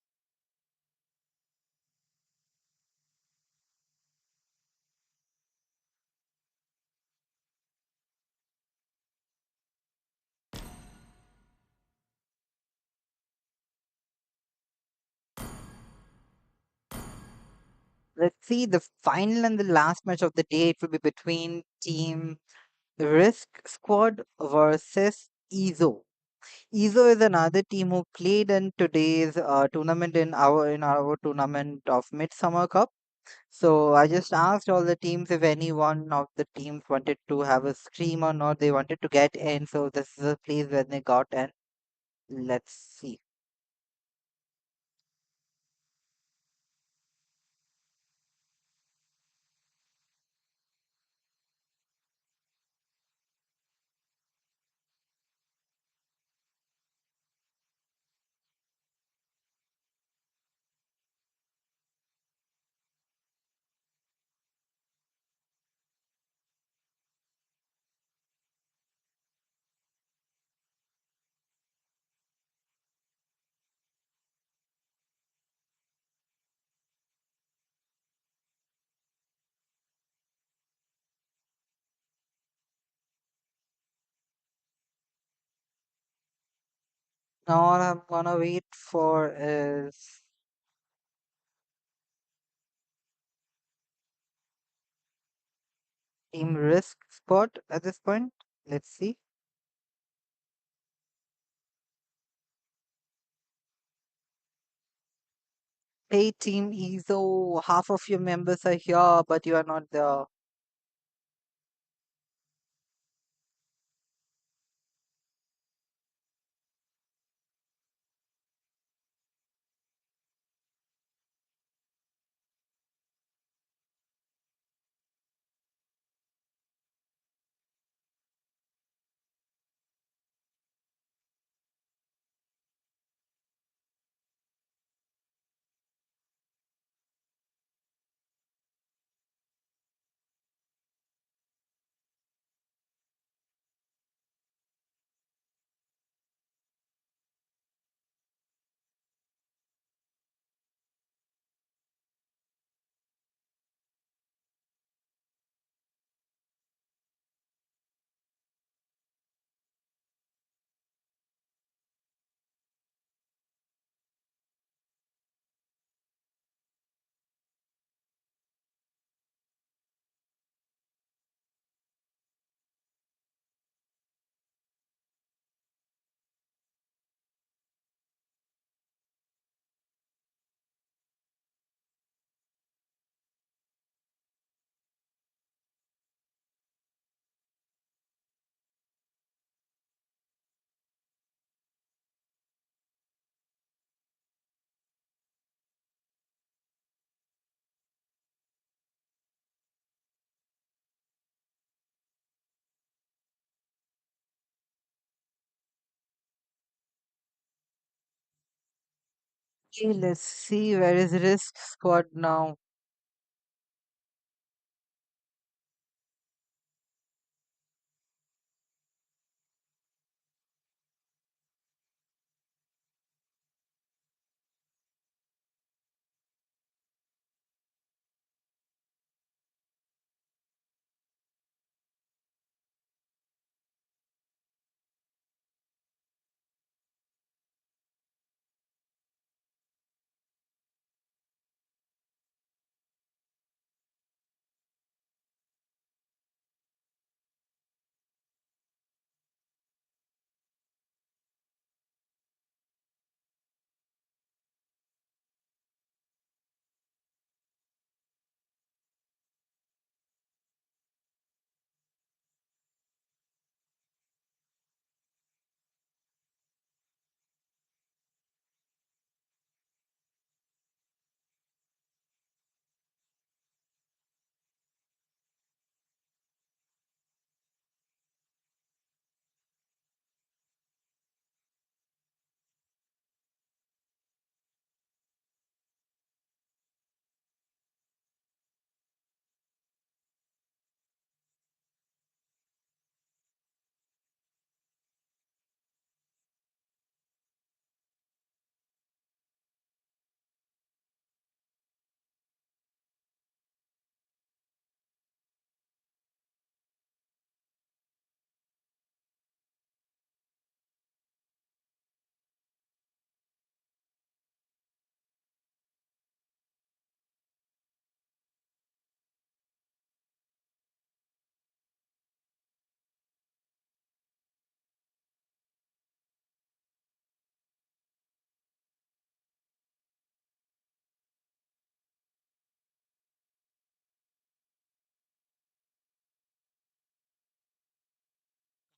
Let's see the final and the last match of the day. It will be between Team Risk Squad versus EZO. EZO is another team who played in today's tournament in our tournament of Midsummer Cup. So I just asked all the teams if any one of the teams wanted to have a stream or not. They wanted to get in, so this is a place where they got in. Let's see. Now all I'm gonna wait for is Team Risk spot at this point. Let's see. Hey Team EZO, half of your members are here, but you are not there. Okay, let's see where is Risk Squad now.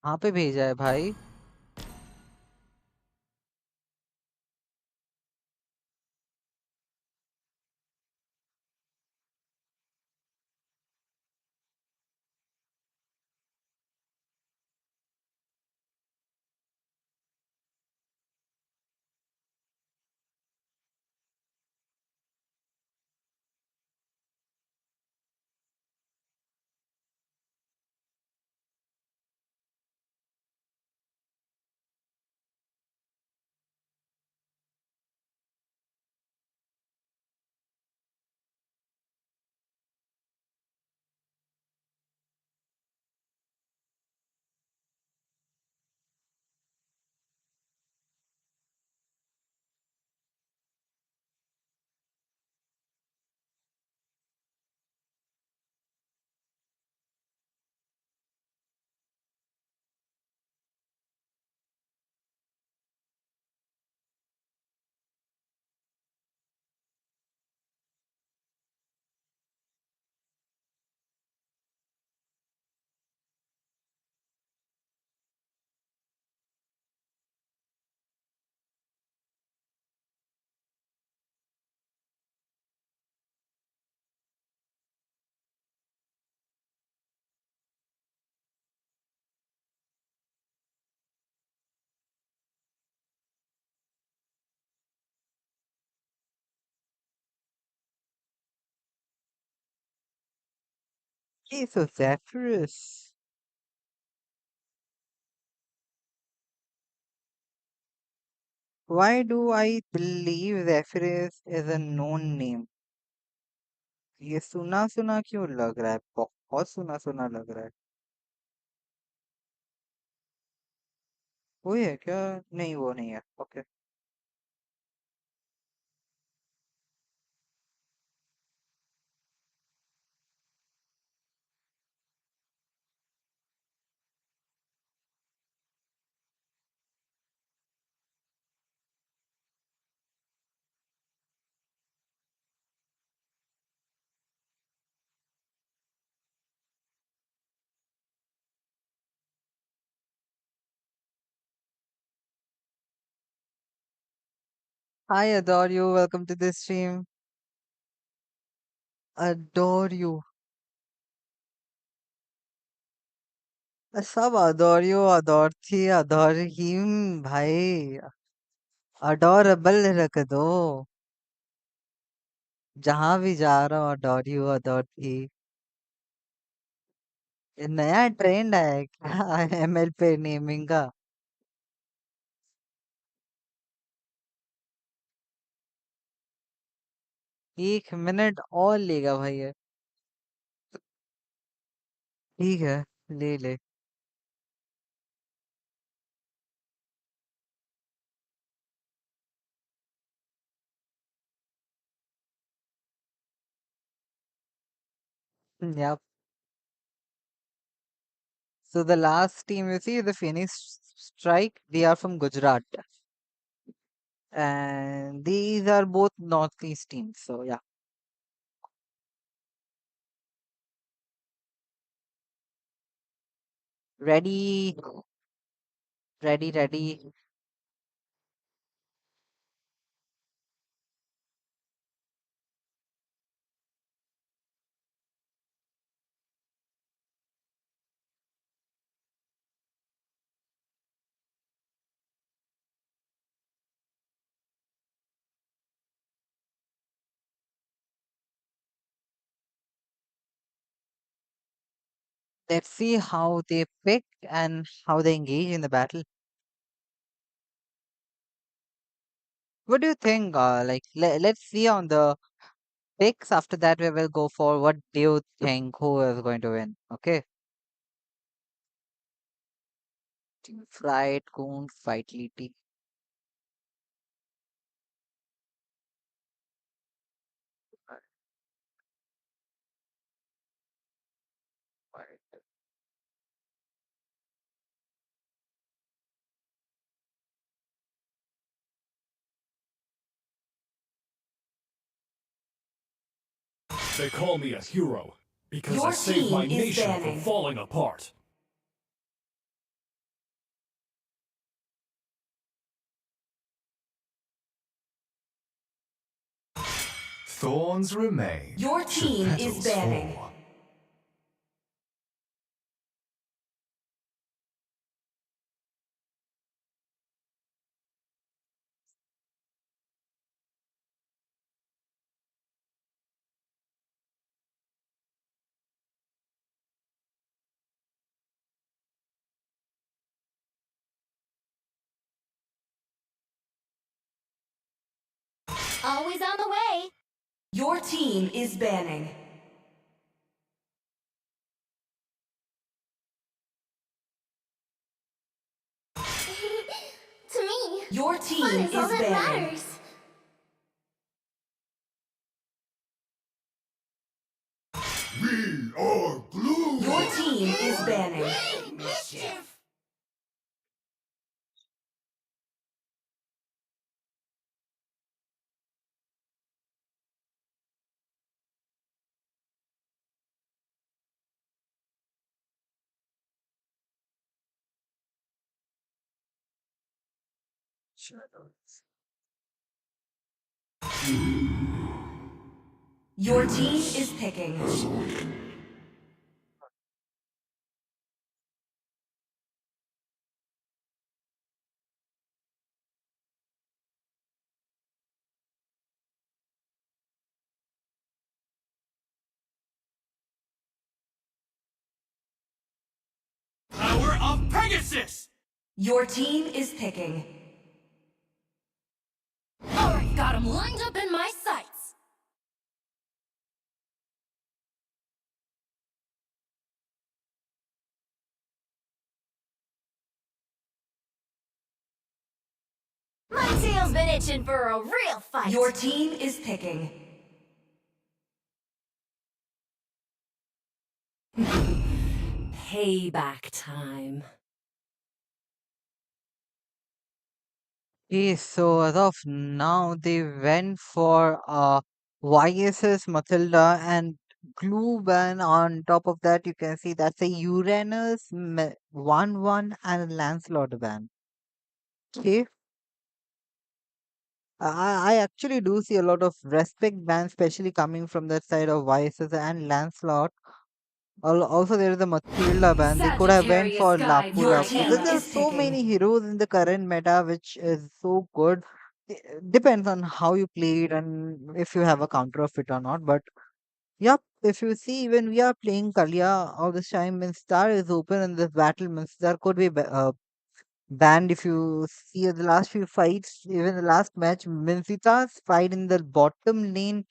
कहाँ पे भेजा है भाई? Okay, so Zephyrus. Why do I believe Zephyrus is a known name? ये सुना सुना क्यों लग रहा है? बहुत सुना सुना लग रहा है। वही है क्या? नहीं, वो नहीं है। Okay. Hi, adore you. Welcome to this stream. Adore you. सब adore you, adore थी, adore him भाई। adorable रख दो। जहां भी जा रहा हूँ adore you, adore थी। ये नया ट्रेंड है क्या? एमएल पे नेमिंग का। 1 मिनट और लेगा भाई ये। ठीक है, ले ले। Yep. So the last team you see, the Phoenix Strike, they are from Gujarat. And these are both Northeast teams. So yeah. Ready, ready, ready. Let's see how they pick and how they engage in the battle. What do you think? Let's see on the picks. After that, we will go for what do you think who is going to win? Okay. Team Fright, Coon, Fight Liti. They call me a hero because I Your saved my team is nation from banning. falling apart. Thorns remain. Your should team is petals banning. fall. Always on the way. Your team is banning. To me, Your fun team is all is that banning. matters. We are blue. Your team is banning. Mischief. Your team is picking. Power of Pegasus. Your team is picking. Alright, got him lined up in my sights. My tail's been itching for a real fight. Your team is picking. Payback time. Okay, so as of now, they went for YSS Matilda and Glue, and on top of that, you can see that's a Uranus 1-1 and a Lancelot ban. Okay, I actually do see a lot of respect bans, especially coming from that side of YSS and Lancelot. Also, there is a Matilda ban. They could have went Sagittarius for guide Lapu Your my Lapu. team There's is so picking. many heroes in the current meta, which is so good. Depends on how you play it and if you have a counter of it or not. But yep, if you see, when we are playing Kalia all this time, when Star is open in this battle, when Star could be banned. If you see the last few fights, even the last match, Minsita's fight in the bottom lane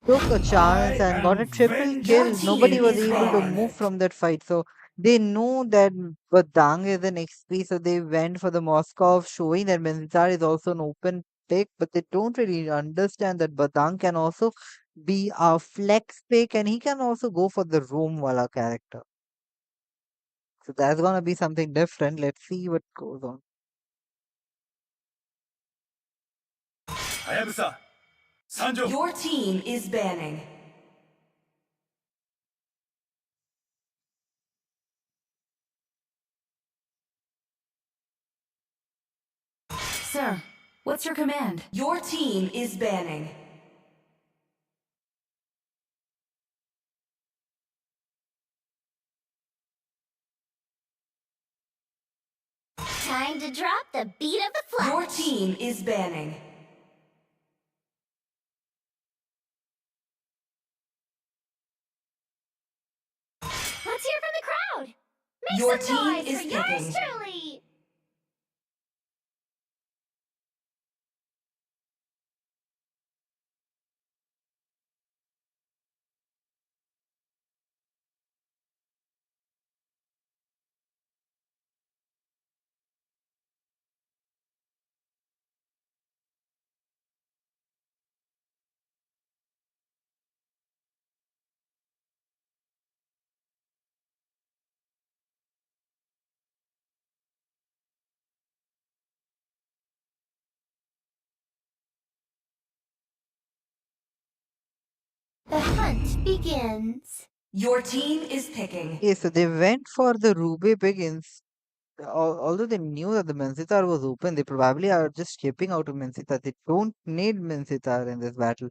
took a chance I and got am a triple Your kill. team Nobody vengefully was is able to banning. move incarnate. from that fight. So they know that Badang is an XP, so they went for the Moscow, showing that Menzar is also an open pick, but they don't really understand that Badang can also be a flex pick and he can also go for the roam wala character. So that's gonna be something different. Let's see what goes on. Hayabusa. Sanjo. Your team is banning. Sir, what's your command? Your team is banning. Time to drop the beat of the flash. Your team is banning. Let's hear from the crowd. Make Your some team noise is for yours picking. truly. The hunt begins. Your team is picking. Okay, so they went for the Ruby Pickens. Although they knew that the Mensitar was open, they probably are just skipping out of Mensitar. They don't need Mensitar in this battle.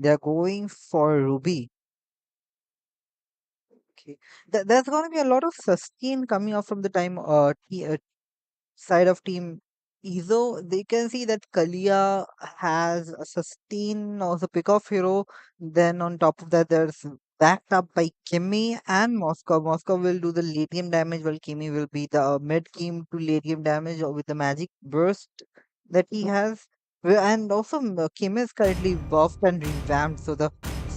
They are going for Ruby. Okay. There's going to be a lot of sustain coming up from the time side of team Izo. They can see that Kalia has a sustain also pick off hero. Then on top of that, there's backed up by Kimmy and Moscow. Moscow will do the late game damage while Kimmy will be the mid game to late game damage with the magic burst that he has. And also, Kim is currently buffed and revamped, so the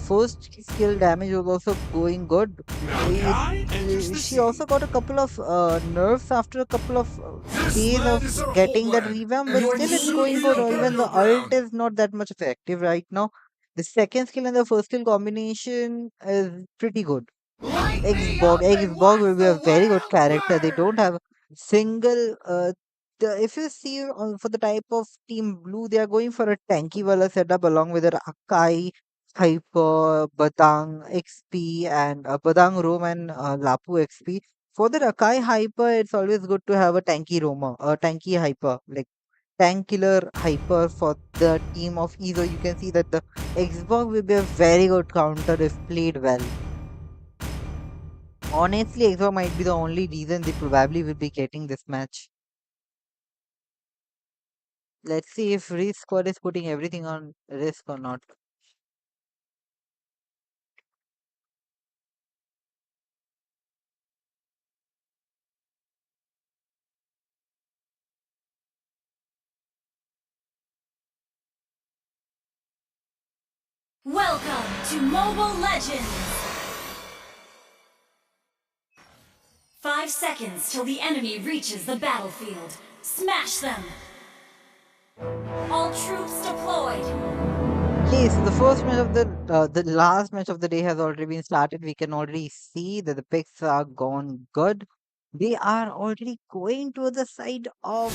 first skill damage was also going good. Now, Kai enters the She also scene. got a couple of nerfs after a couple of This days land of is our getting that homeland, revamp, and but your still it's team going is good. the Or even the ult battleground. is not that much effective right now. The second skill and the first skill combination is pretty good. Light me Xbog. up and Xbog watch will be a the very good world character. They don't burn! have single. If you see for the type of Team Blue, they are going for a tanky wala setup along with their Akai, Hyper, Batang XP, and Batang Roam and Lapu XP. For the Akai Hyper, it's always good to have a tanky roamer, a tanky hyper, like tank killer hyper for the team of Ezo. You can see that the Xbox will be a very good counter if played well. Honestly, Exo might be the only reason they probably will be getting this match. Let's see if Risk Squad is putting everything on risk or not. Welcome to Mobile Legends! 5 seconds till the enemy reaches the battlefield. Smash them! All troops deployed! Okay, so the first match of the last match of the day has already been started. We can already see that the picks are gone good. They are already going to the side of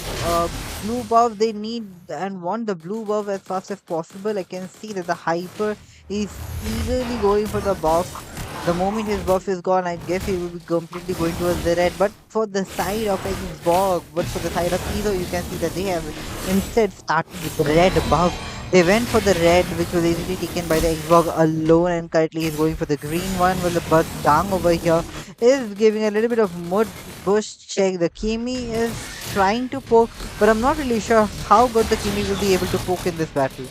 blue buff. They need and want the blue buff as fast as possible. I can see that the hyper is eagerly going for the buff. The moment his buff is gone, I guess he will be completely going towards the red. But for the side of Xbox, but for the side of Ezo, you can see that they have instead started with the red buff. They went for the red, which was easily taken by the Xbox alone, and currently he's going for the green one. While the Buzz Dang over here is giving a little bit of mud bush check. The Kimi is trying to poke, but I'm not really sure how good the Kimi will be able to poke in this battle.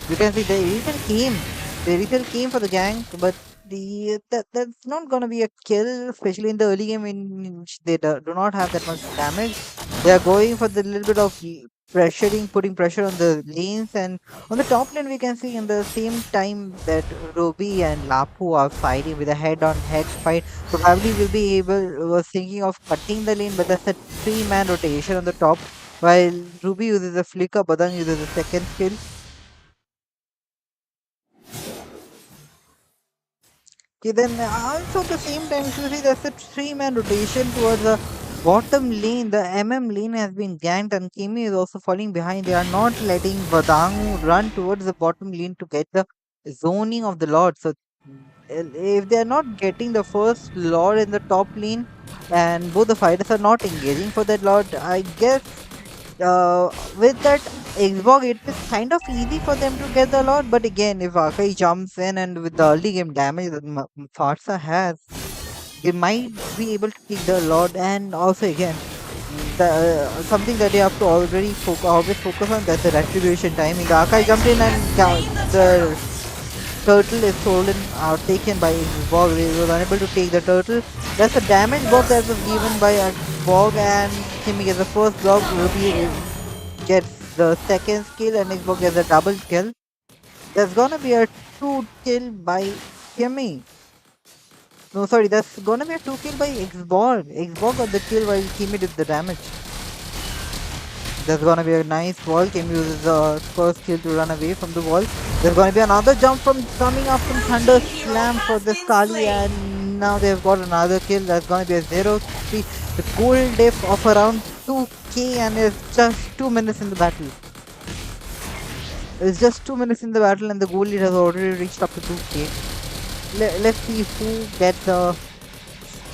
You can see the Retail came. The Retail came for the gank, but that's not gonna be a kill, especially in the early game in which they do not have that much damage. They are going for the little bit of pressuring, putting pressure on the lanes, and on the top lane we can see in the same time that Ruby and Lapu are fighting with a head-on-head fight. Probably will be able was thinking of cutting the lane, but that's a three-man rotation on the top. While Ruby uses a flicker, Badang uses a second skill. Okay, then also at the same time, if you see there's a three-man rotation towards the bottom lane. The lane has been ganked and Kimi is also falling behind. They are not letting Badang run towards the bottom lane to get the zoning of the Lord. So if they are not getting the first Lord in the top lane and both the fighters are not engaging for that Lord, I guess with that Xbox, it is kind of easy for them to get the lot. But again, if Akai jumps in and with the early game damage that Farsa has, they might be able to take the lot. And also again, something that they have to always focus on, that's the retribution timing. The Akai jumped in and Reclaim the the turtle! turtle is stolen or taken by Xbox. They were unable to take the turtle. That's a damage buff that was given by Xbox, and Kimi gets the first block. Ruby gets the second skill, and Xbox gets a double kill. There's gonna be a two kill by Kimi. No, sorry, that's gonna be a two kill by Xbox. Xbox got the kill while Kimi did the damage. There's gonna be a nice wall. Kim uses the first kill to run away from the wall. There's gonna be another jump from coming up from Red Thunder team hero Slam for has the been Skali, slain! and now they've got another kill. That's gonna be a 0-3. The gold diff of around 2k, and it's just 2 minutes in the battle. It's just 2 minutes in the battle, and the gold lead has already reached up to 2k. Let's see who gets the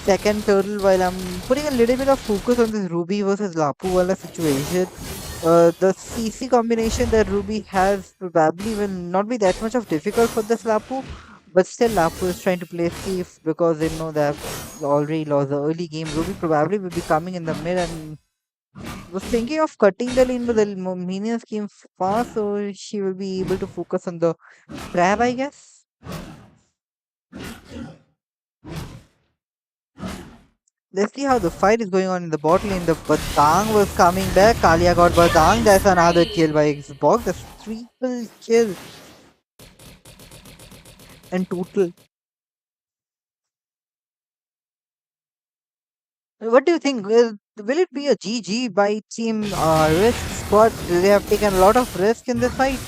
second turtle, while I'm putting a little bit of focus on this Ruby versus Lapu wala situation. The CC combination that Ruby has probably will not be that much of difficult for this Lapu, but still Lapu is trying to play safe because they know that already lost the early game. Ruby probably will be coming in the mid and was thinking of cutting the lane, but the minions came fast, so she will be able to focus on the trap, I guess. Let's see how the fight is going on in the bot lane. The Batang was coming back. Kalia got Batang. That's another kill by Xbox. That's triple kill in total. What do you think? Will it be a GG by Team Risk Squad? They have taken a lot of risk in this fight.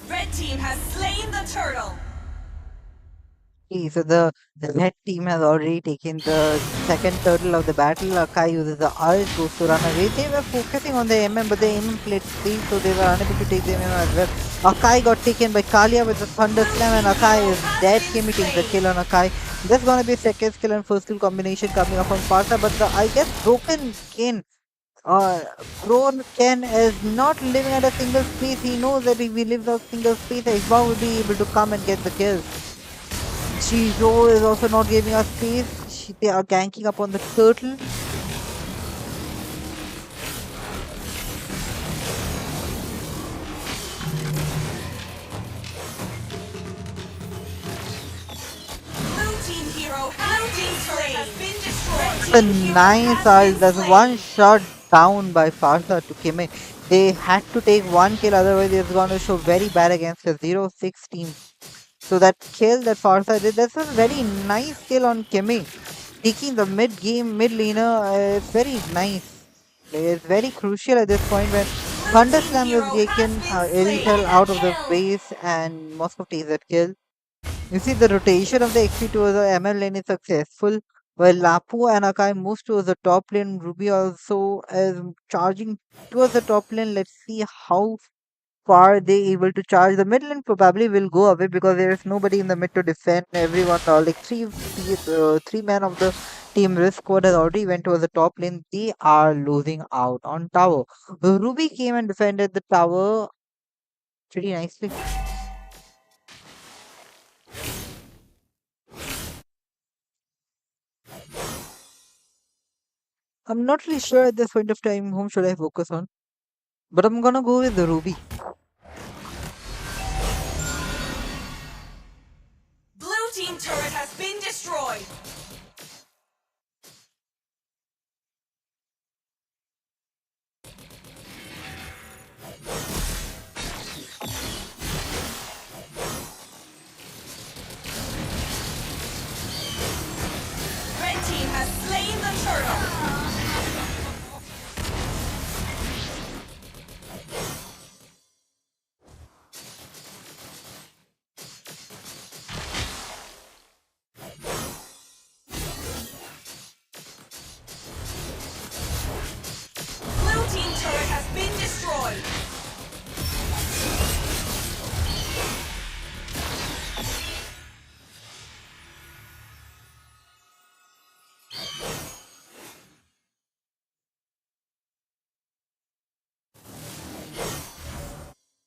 Red team has slain the turtle. Okay, so the red team has already taken the second turtle of the battle. Akai uses the ult, goes to run away. They were focusing on the MM, but the MM played safe, so they were unable to take the MM as well. Akai got taken by Kalia with the Thunder Slam, and Akai is dead. Kimmy takes the kill on Akai. There's gonna be a second skill and first skill combination coming up from Farsa, but the I guess Broken Ken uh, Prone Ken is not living at a single space. He knows that if he lives a single space, Xbox will be able to come and get the kills. Chizo is also not giving us space. They are ganking up on the turtle. Blue team hero, blue team turret has been destroyed. The nice ult. There's one shot down by Farsa to Kime. They had to take one kill, otherwise it's going to show very bad against the 0-6 team. So that kill that Farsa did, that's a very nice kill on Kime. Taking the mid game, mid laner, it's very nice. It's very crucial at this point when Thunder Slam was taken, Aerithal out of the base and Moskov takes that kill. You see the rotation of the XP towards the ML lane is successful, while Lapu and Akai moves towards the top lane. Ruby also is charging towards the top lane. Let's see how far they able to charge. The mid lane probably will go away because there is nobody in the mid to defend. Everyone, like three men of the team risk squad has already went towards the top lane. They are losing out on tower. Ruby came and defended the tower pretty nicely. I'm not really sure at this point of time whom should I focus on, but I'm gonna go with the Ruby. Blue team turret has been destroyed. Red team has slain the turtle. Blue team turret has been destroyed.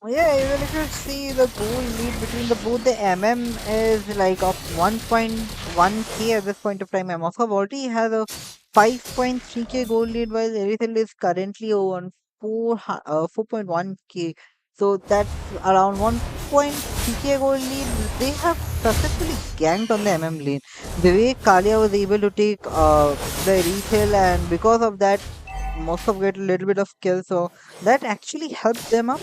Yeah, even if you see the goal lead between the both the is like of 1.1k at this point of time. Moscow already has a 5.3k goal lead while everything is currently on 4.1k. So that's around 1.3k goal lead. They have successfully ganked on the lane. The way Kalia was able to take the retail, and because of that Moscow get a little bit of kill, so that actually helped them up.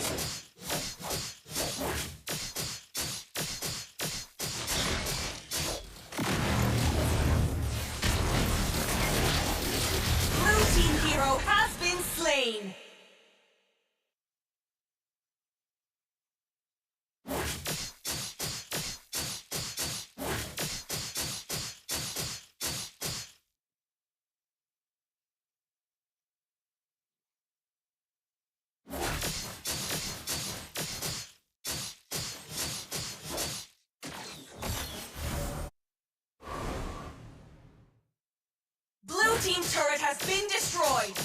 Blue team hero has been slain. team turret has been destroyed.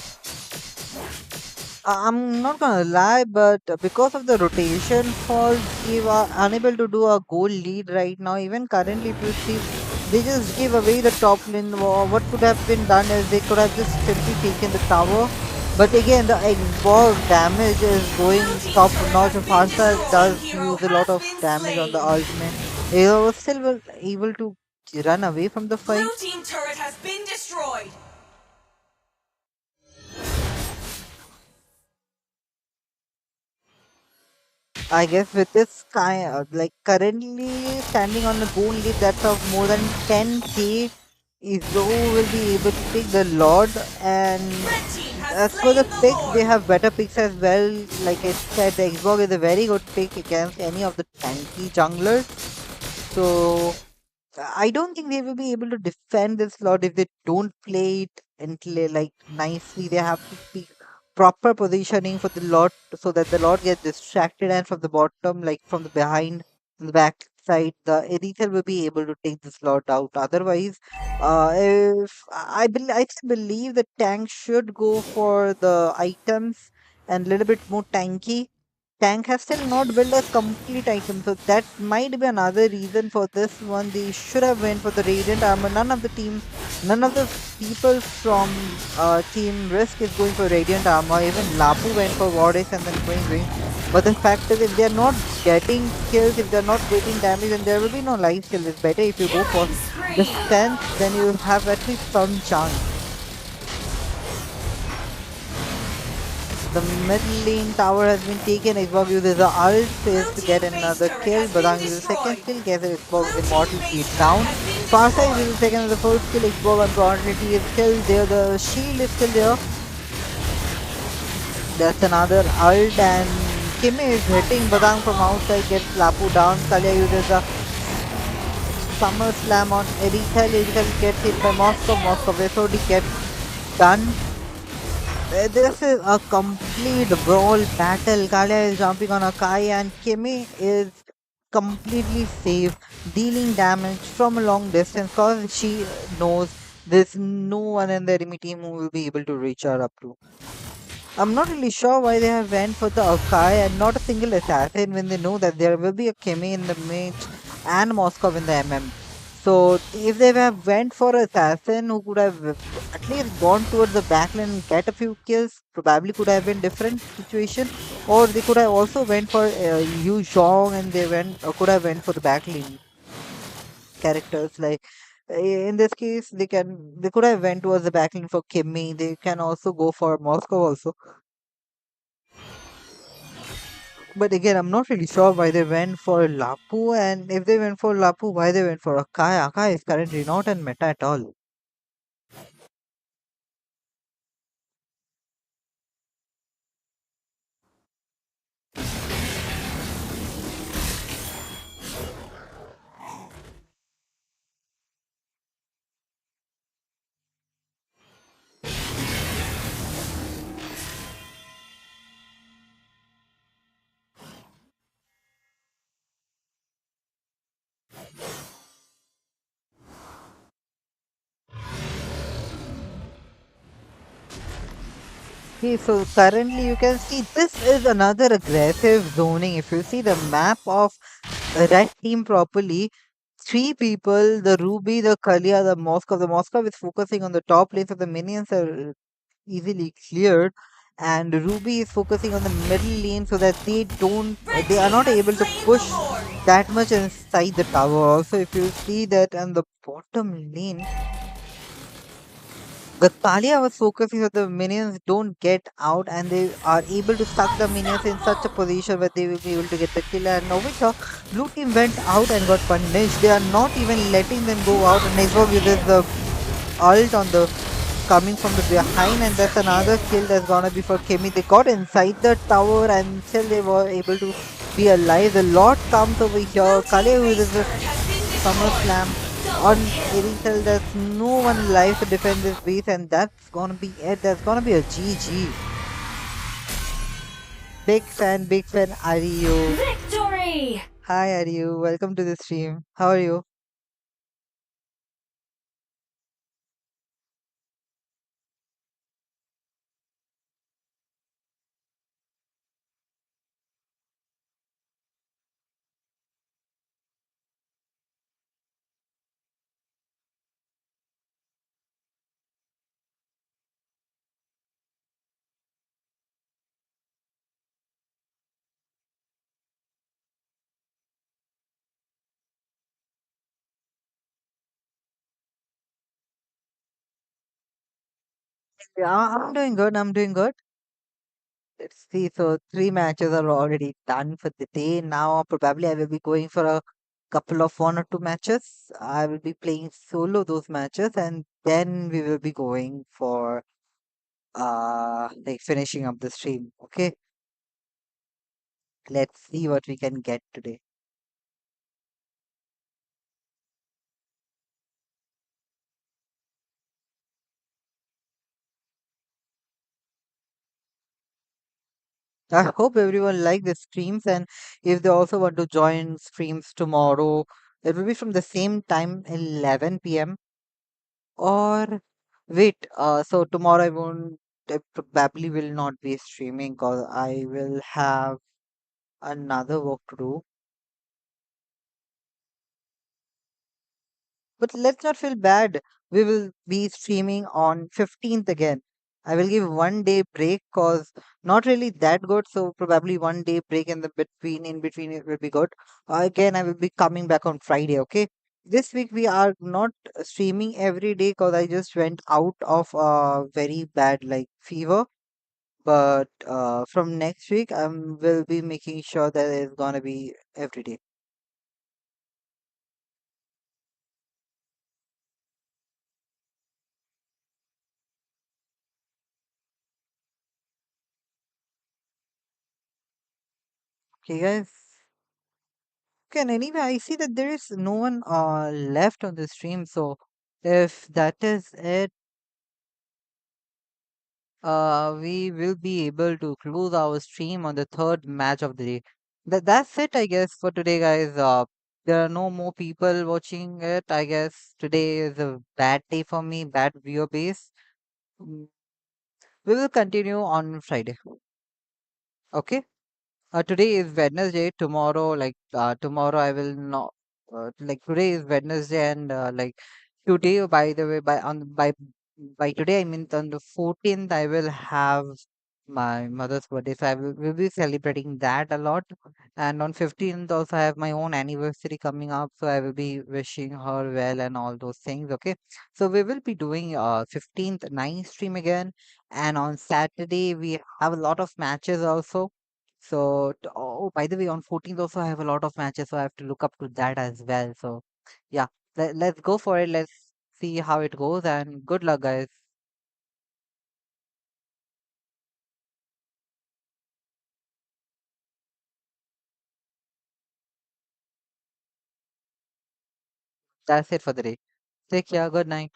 I'm not gonna lie, but because of the rotation fault, we were unable to do a goal lead right now. Even currently, if you see, they just gave away the top lane. What could have been done is they could have just simply taken the tower. But again, the Xbox damage is Blue going team's top turret notch. has been Farsa destroyed. does Hero use a lot has of been damage on the slain. ultimate. He was still able to run away from the fight. Blue team turret has been destroyed. I guess with this kind of like currently standing on the goal lead that's of more than 10k, Izo will be able to take the Lord. And Red team has as for the slain the picks, they Lord. have better picks as well. Like I said, the Xbox is a very good pick against any of the tanky junglers. So I don't think they will be able to defend this lot if they don't play it until like nicely. They have to be proper positioning for the lot so that the lot gets distracted, and from the bottom, like from the behind, from the back side, the editor will be able to take this lot out. Otherwise, if I still believe the tank should go for the items and a little bit more tanky. Tank has still not built a complete item, so that might be another reason for this one. They should have went for the radiant armor. None of the people from Team Risk is going for radiant armor. Even Lapu went for Wardex and then going green. But the fact is, if they are not getting kills, if they are not getting damage, then there will be no life steal. It's better if you go for Killing spree. distance, then you have at least some chance. The mid lane tower has been taken. Xbox uses the ult phase Blue to get team base another turret kill. has been Badang uses the second destroyed. skill, gets Xbox Blue the team immortal base speed turret down. has been Farsight destroyed. uses the second and the first skill. Xbox unfortunately is still there. The shield is still there. That's another ult, and Kimi is hitting Badang from outside, gets Lapu down. Kalia uses the Summer Slam on Erithel. Erithel gets hit by Moscow. Moscow SOD gets done. This is a complete brawl battle. Kalia is jumping on Akai and Kimi is completely safe, dealing damage from a long distance because she knows there's no one in the enemy team who will be able to reach her up to. I'm not really sure why they have went for the Akai and not a single assassin when they know that there will be a Kimi in the mage and Moscow in the MM. So if they have went for assassin who could have at least gone towards the backline and get a few kills, probably could have been different situation. Or they could have also went for Yu Zhong and they went could have went for the backline characters like in this case they could have went towards the backline for Kimi. They can also go for Moscow also. But again, I'm not really sure why they went for Lapu, and if they went for Lapu, why they went for Akai. Akai is currently not in meta at all. Okay, so currently you can see this is another aggressive zoning. If you see the map of red team properly, three people, the Ruby, the Kalia, the Moscow is focusing on the top lane, so the minions are easily cleared. And Ruby is focusing on the middle lane so that Red they are team not has able to slain the push Lord. that much inside the tower. Also, if you see that on the bottom lane, the Talia was focusing that the minions don't get out and they are able to stuck the minions in such a Unstoppable. position where they will be able to get the kill. And over here, blue team went out and got punished. They are not even letting them go out. And Xbox Monster uses the kill. ult on the coming from the behind, and Monster that's another kill. kill that's gonna be for Kimi. They got inside the tower and still they were able to be alive. The Lord comes over here. Blue Kale team base uses the turret has been Summer destroyed. Slam Double on kill. Erithel. There's no one alive to defend this base, and that's gonna be it. That's gonna be a GG. Big fan, Ariu. Victory! Hi, Ariu. Welcome to the stream. How are you? Yeah, I'm doing good. I'm doing good. Let's see. So three matches are already done for the day. Now probably I will be going for a couple of one or two matches. I will be playing solo those matches, and then we will be going for like finishing up the stream. Okay, let's see what we can get today. I hope everyone like the streams, and if they also want to join streams tomorrow, it will be from the same time, 11 p.m. Or wait, so tomorrow I probably will not be streaming because I will have another work to do. But let's not feel bad. We will be streaming on 15th again. I will give 1 day break cause not really that good. So probably 1 day break in between it will be good. Again, I will be coming back on Friday. Okay. This week we are not streaming every day cause I just went out of a very bad like fever. But from next week, I will be making sure that it's gonna be every day. Okay, guys. Okay, and anyway, I see that there is no one left on the stream. So if that is it, we will be able to close our stream on the third match of the day. That's it, I guess, for today, guys. There are no more people watching it. I guess today is a bad day for me, bad viewer base. Mm, We will continue on Friday. Okay. Today is Wednesday. Tomorrow I will not. Like today is Wednesday, and today, by the way, by today I mean on the 14th I will have my mother's birthday, so will be celebrating that a lot. And on 15th also I have my own anniversary coming up, so I will be wishing her well and all those things. Okay, so we will be doing 15th 9 stream again, and on Saturday we have a lot of matches also. So, oh, by the way, on 14th also I have a lot of matches, so I have to look up to that as well. So, yeah, let's go for it. Let's see how it goes, and good luck, guys. That's it for the day. Take care. Good night.